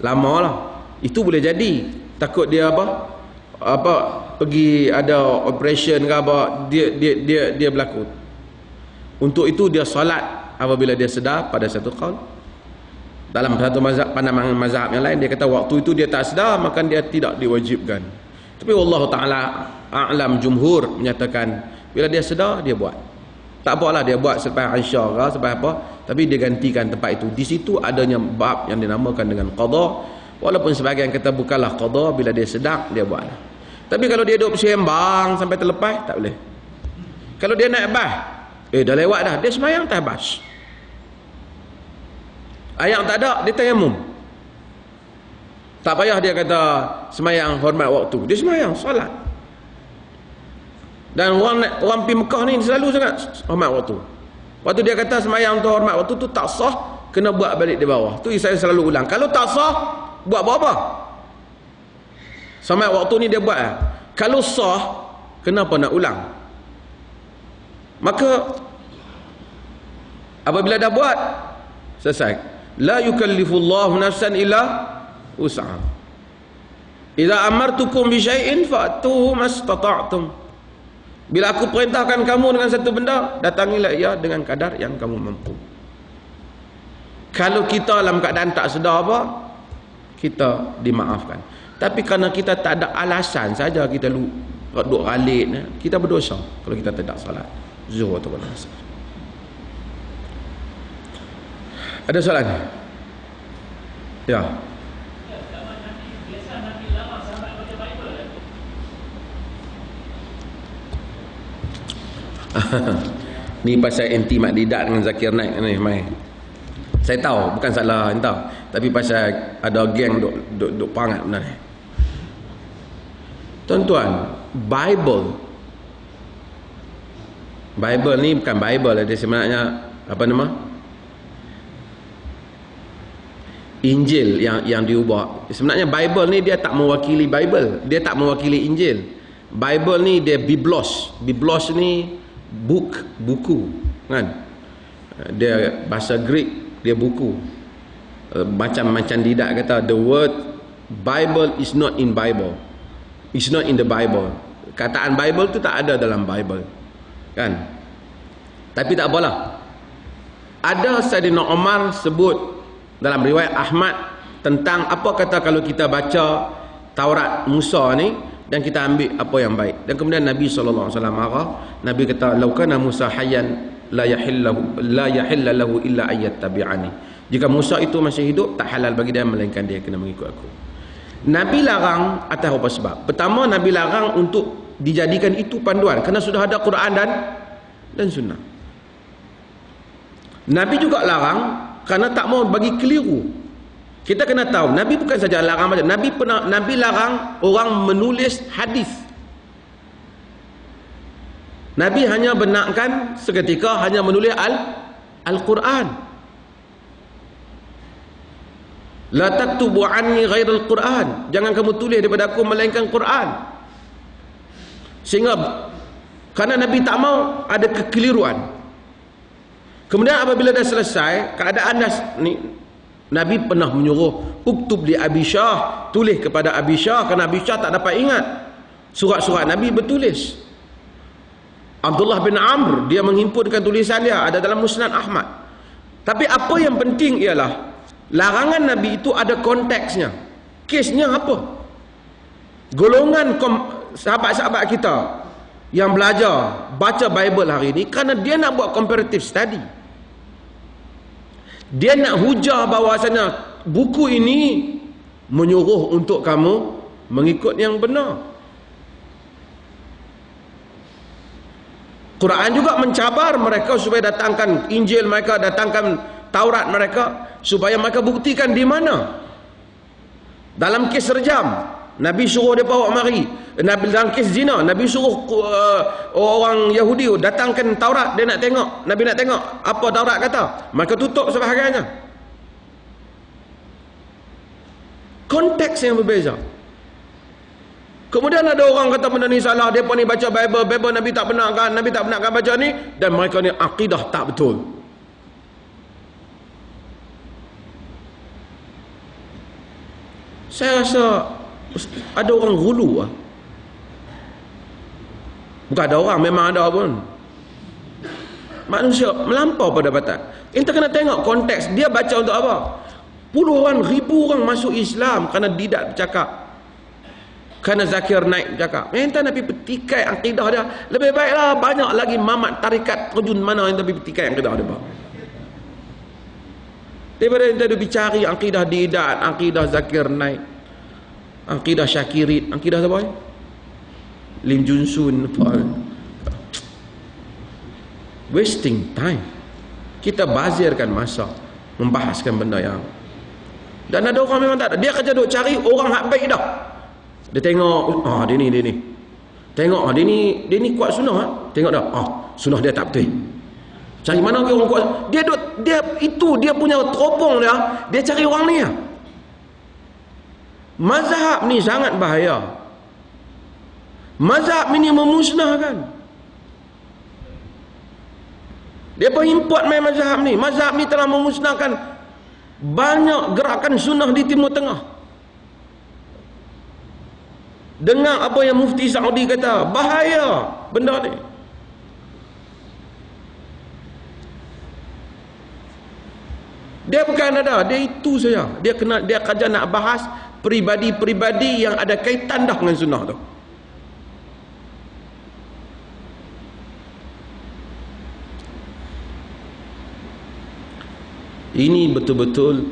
Lama lah. Itu boleh jadi. Takut dia apa pergi ada operation ke apa, dia berlaku. Untuk itu dia solat apabila dia sedar pada satu qaul. Dalam satu mazhab, pandangan mazhab yang lain, dia kata waktu itu dia tak sedar, maka dia tidak diwajibkan. Tapi Allah Ta'ala a'lam, jumhur menyatakan bila dia sedar dia buat. Tak apalah dia buat selepas Aisyah ke selepas apa, tapi dia gantikan tempat itu. Di situ adanya bab yang dinamakan dengan qada. Walaupun sebahagian kata bukanlah qada, bila dia sedar dia buat. Tapi kalau dia duduk sembang sampai terlepas, tak boleh. Kalau dia naik bas, dah lewat dah, dia semayang atas bas. Ayat tak ada, dia tayamum. Tak payah dia kata semayang hormat waktu, dia semayang solat. Dan orang pergi Mekah ni selalu sangat hormat waktu. Waktu dia kata semayang tu hormat, waktu tu tak sah, kena buat balik di bawah. Tu saya selalu ulang. Kalau tak sah, buat apa? Sampai waktu ni dia buat. Kalau sah, kenapa nak ulang? Maka apabila dah buat, selesai. La yukallifullahu nafsan illa wus'aha. Idza amartukum bi syai'in fa'tuhu mastata'tum. Bila aku perintahkan kamu dengan satu benda, datangilah ia dengan kadar yang kamu mampu. Kalau kita dalam keadaan tak sedar apa, kita dimaafkan. Tapi kerana kita tak ada alasan saja kita duduk ralik, kita berdosa kalau kita tidak salat zuhur atau asar. Ada soalan? Ya. Ni pasal anti Mak Didat dengan Zakir Naik ni mai. Saya tahu bukan salah entah, tapi pasal ada geng duk perangat benda ni. Tuan-tuan, Bible ni bukan Bible lah, dia sebenarnya apa nama? Injil yang diubah. Sebenarnya Bible ni dia tak mewakili Bible, dia tak mewakili Injil. Bible ni dia Biblos. Biblos ni buku kan. Dia bahasa Greek, dia buku. Macam Didat kata, the word Bible is not in Bible. It's not in the Bible. Kataan Bible tu tak ada dalam Bible. Kan? Tapi tak apalah. Ada Saidina Umar sebut dalam riwayat Ahmad tentang apa kata kalau kita baca Taurat Musa ni dan kita ambil apa yang baik. Dan kemudian Nabi SAW marah. Nabi kata, "Lau kana Musa hayyan la yahilla lahu illa ayat tabi'ani." Jika Musa itu masih hidup, tak halal bagi dia melainkan dia kena mengikut aku. Nabi larang atas apa sebab? Pertama, Nabi larang untuk dijadikan itu panduan kerana sudah ada Quran dan sunnah. Nabi juga larang kerana tak mau bagi keliru. Kita kena tahu, Nabi bukan saja larang baca, Nabi larang orang menulis hadis. Nabi hanya benarkan seketika hanya menulis Al-Quran. La taktubu anni ghairal Quran. Jangan kamu tulis daripada aku melainkan Quran. Sehingga kerana Nabi tak mau ada kekeliruan. Kemudian apabila dah selesai keadaan dah ni, Nabi pernah menyuruh uktub li Abi Syah, tulis kepada Abi Syah kerana Abi Syah tak dapat ingat. Surat-surat Nabi bertulis. Abdullah bin Amr dia menghimpunkan tulisan dia ada dalam Musnad Ahmad. Tapi apa yang penting ialah larangan Nabi itu ada konteksnya. Kesnya apa? Golongan sahabat-sahabat kita yang belajar baca Bible hari ini kerana dia nak buat comparative study. Dia nak hujah bahawasanya buku ini menyuruh untuk kamu mengikut yang benar. Quran juga mencabar mereka supaya datangkan Injil mereka, datangkan Taurat mereka supaya mereka buktikan di mana. Dalam kes rejam, Nabi suruh dia bawa mari. Dalam kes zina, Nabi suruh orang Yahudi datangkan Taurat, dia nak tengok. Nabi nak tengok apa Taurat kata. Mereka tutup sebahagiannya. Konteks yang berbeza. Kemudian ada orang kata benda ni salah, depa ni baca Bible Nabi tak benarkan baca ni, dan mereka ni akidah tak betul. Saya rasa ada orang gulu lah. Bukan ada orang, memang ada pun. Manusia melampau pada batas. Kita kena tengok konteks. Dia baca untuk apa? Puluhan ribu orang masuk Islam kerana Didat bercakap, kerana Zakir Naik bercakap. Entah Nabi petikai akidah dia. Lebih baiklah banyak lagi mamat tarikat terjun mana yang Nabi petikai akidah dia. Daripada kita duk cari akidah Didat, akidah Zakir Naik, akidah Syakirin, akidah siapa ni? Lim Junsun, wasting time. Kita bazirkan masa membahaskan benda yang, dan ada orang memang tak ada. Dia kerja duk cari orang hak baik dah. Dia tengok, dia ni. Tengok, dia ni kuat sunnah. Tengok dah, sunnah dia tak betul. Cari mana orang kuat. Dia punya teropong dia cari orang ni. Mazhab ni sangat bahaya. Mazhab ini memusnahkan. Dia import main mazhab ni. Mazhab ni telah memusnahkan banyak gerakan sunnah di Timur Tengah. Dengar apa yang Mufti Saudi kata, bahaya benda ni. Dia bukan ada, dia itu saja. Dia kerja nak bahas peribadi-peribadi yang ada kaitan dah dengan sunnah tu. Ini betul-betul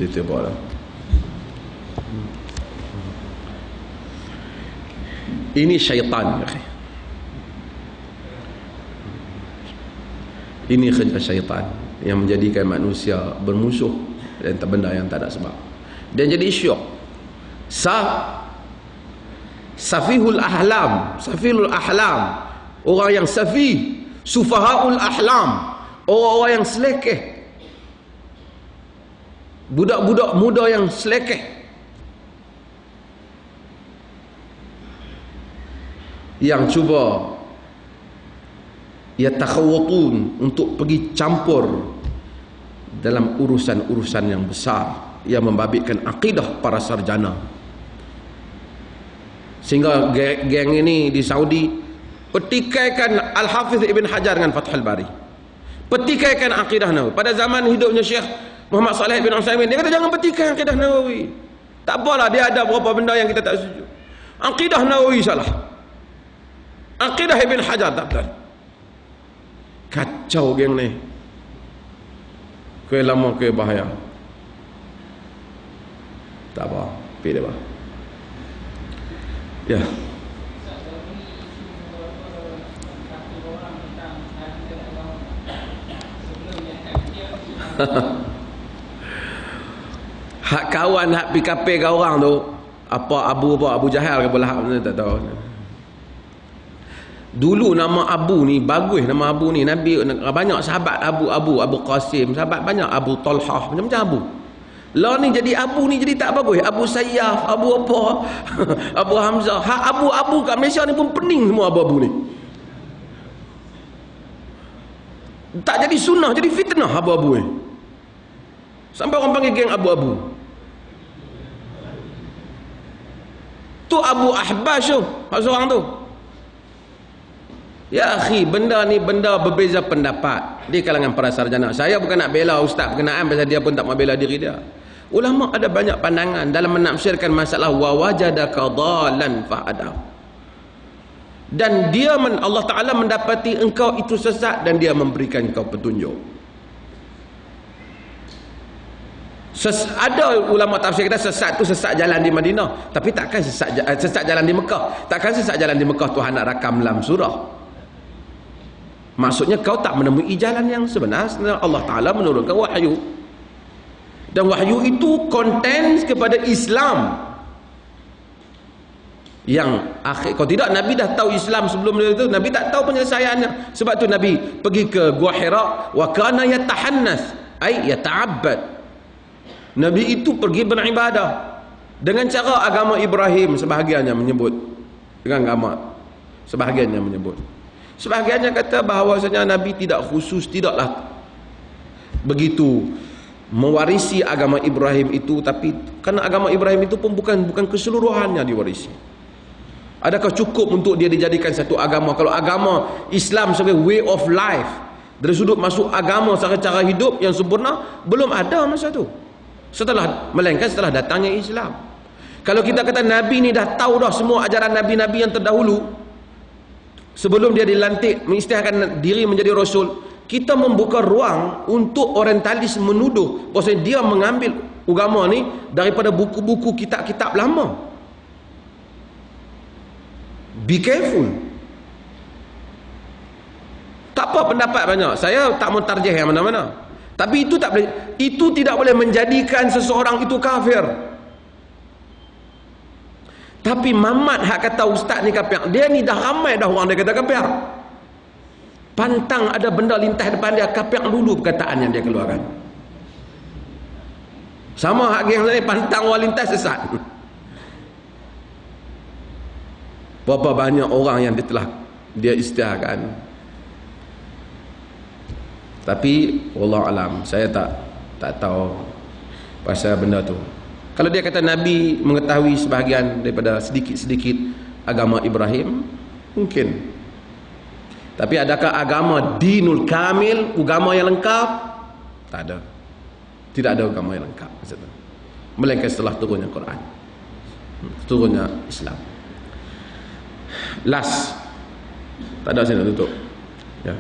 ditiba lah. Ini syaitan. Ini kerja syaitan yang menjadikan manusia bermusuh dan benda yang tak ada sebab. Dan jadi syok. Safihul ahlam, orang yang safih, sufahaul ahlam, orang-orang yang selekeh, budak-budak muda yang selekeh, yang cuba yatakhawatun untuk pergi campur dalam urusan-urusan yang besar yang membabitkan akidah para sarjana. Sehingga geng ini di Saudi petikaikan Al-Hafiz Ibn Hajar dengan Fathul Bari, petikaikan akidah Nawawi. Pada zaman hidupnya Syekh Muhammad Saleh bin Utsaimin, dia kata jangan petikai akidah Nawawi. Tak apalah, dia ada beberapa benda yang kita tak setuju. Akidah Nawawi salah, akidah Ibn Hajar tak betul. Kacau geng ni. Kue lama kue bahaya. Tak apa, pergi dia bah. Ya. Hak kawan hak PKP ke orang tu Abu Jahal ke belah tak tahu. Dulu nama Abu ni bagus, nama Abu ni Nabi banyak sahabat Abu Qasim, sahabat banyak Abu Talhah, macam-macam Abu. Lah ni jadi Abu ni jadi tak bagus. Abu Sayyaf, Abu apa? Abu Hamzah. Hak Abu kat Malaysia ni pun pening semua Abu ni. Tak jadi sunnah, jadi fitnah Abu ni. Sampai orang panggil geng Abu. Tu Abu Ahbas tu, hak seorang tu. Ya akhi, benda ni benda berbeza pendapat di kalangan para sarjana. Saya bukan nak bela ustaz berkenaan pasal dia pun tak mau bela diri dia. Ulama ada banyak pandangan dalam menafsirkan masalah wa wajadaka dhalan fahada. Dan dia Allah Taala mendapati engkau itu sesat dan dia memberikan engkau petunjuk. Ada ulama tafsir kata sesat tu sesat jalan di Madinah, tapi takkan sesat jalan di Mekah. Takkan sesat jalan di Mekah Tuhan nak rakam dalam surah. Maksudnya kau tak menemui jalan yang sebenar. Allah Ta'ala menurunkan wahyu, dan wahyu itu konten kepada Islam yang akhir. Kalau tidak, Nabi dah tahu Islam sebelum itu. Nabi tak tahu penyelesaiannya. Sebab tu Nabi pergi ke Gua Hira, wa kana yatahannas ay yata'abbad. Nabi itu pergi beribadah dengan cara agama Ibrahim. Sebahagiannya menyebut dengan agama, sebahagiannya menyebut. Sebahagiannya kata bahawasanya Nabi tidak khusus, tidaklah begitu mewarisi agama Ibrahim itu, tapi kerana agama Ibrahim itu pun bukan keseluruhannya diwarisi. Adakah cukup untuk dia dijadikan satu agama? Kalau agama Islam sebagai way of life, dari sudut masuk agama secara cara hidup yang sempurna, belum ada masa tu. Melainkan setelah datangnya Islam. Kalau kita kata Nabi ni dah tahu dah semua ajaran Nabi-Nabi yang terdahulu, sebelum dia dilantik mengisytiharkan diri menjadi Rasul, kita membuka ruang untuk orientalis menuduh bahawa dia mengambil agama ni daripada buku-buku kitab-kitab lama. Be careful. Tak apa pendapat banyak, saya tak mau tarjih yang mana-mana, tapi itu tidak boleh menjadikan seseorang itu kafir. Tapi mamat hak kata ustaz ni kafir, dia ni dah ramai dah orang dia kata kafir. Pantang ada benda lintas depan dia, kafir dulu perkataan yang dia keluarkan. Sama hak yang ni, pantang orang lintas sesat. Berapa banyak orang yang dia isytiharkan. Tapi wallahu alam, saya tak tahu pasal benda tu. Kalau dia kata Nabi mengetahui sebahagian daripada sedikit-sedikit agama Ibrahim, mungkin. Tapi adakah agama dinul kamil, agama yang lengkap? Tak ada. Tidak ada agama yang lengkap. Melainkan setelah turunnya Quran, turunnya Islam. Last. Tak ada, saya nak tutup. Ya.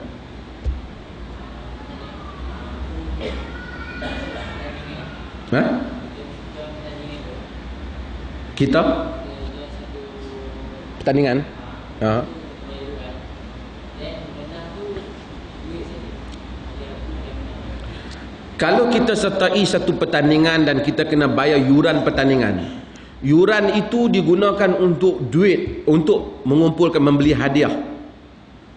Ha? Kita pertandingan. Ha. Kalau kita sertai satu pertandingan dan kita kena bayar yuran pertandingan, yuran itu digunakan untuk duit, untuk mengumpulkan, membeli hadiah,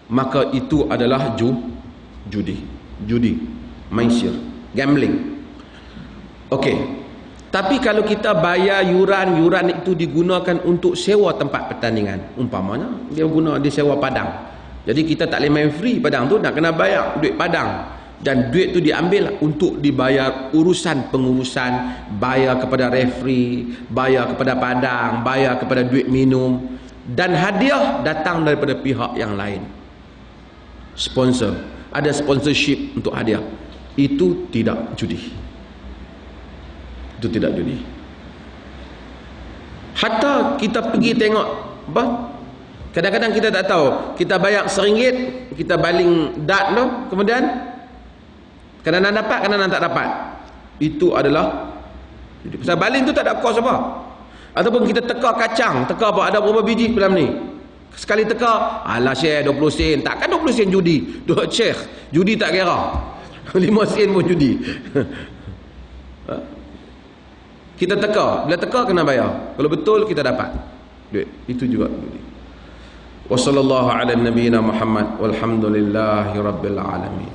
maka itu adalah judi, maisir, gambling. Okey. Tapi kalau kita bayar yuran itu digunakan untuk sewa tempat pertandingan. Umpamanya dia sewa padang. Jadi kita tak boleh main free padang tu, nak kena bayar duit padang. Dan duit tu diambil untuk dibayar pengurusan, bayar kepada referee, bayar kepada padang, bayar kepada duit minum, dan hadiah datang daripada pihak yang lain. Sponsor, ada sponsorship untuk hadiah. Itu tidak judi. Itu tidak judi. Hatta kita pergi tengok, kadang-kadang kita tak tahu, kita bayar RM1, kita baling dart tu, kemudian kadang-kadang dapat, kadang-kadang tak dapat. Itu adalah judi. Pasal baling tu tak ada kos apa. Ataupun kita teka kacang, teka apa, ada berapa biji dalam ni, sekali teka, alah share 20 sen. Takkan 20 sen judi. Duk Syekh, judi tak kira. 5 sen pun judi. Kita teka, bila teka kena bayar. Kalau betul kita dapat duit, itu juga judi. Wassallallahu ala nabiyyina Muhammad walhamdulillahi rabbil alamin.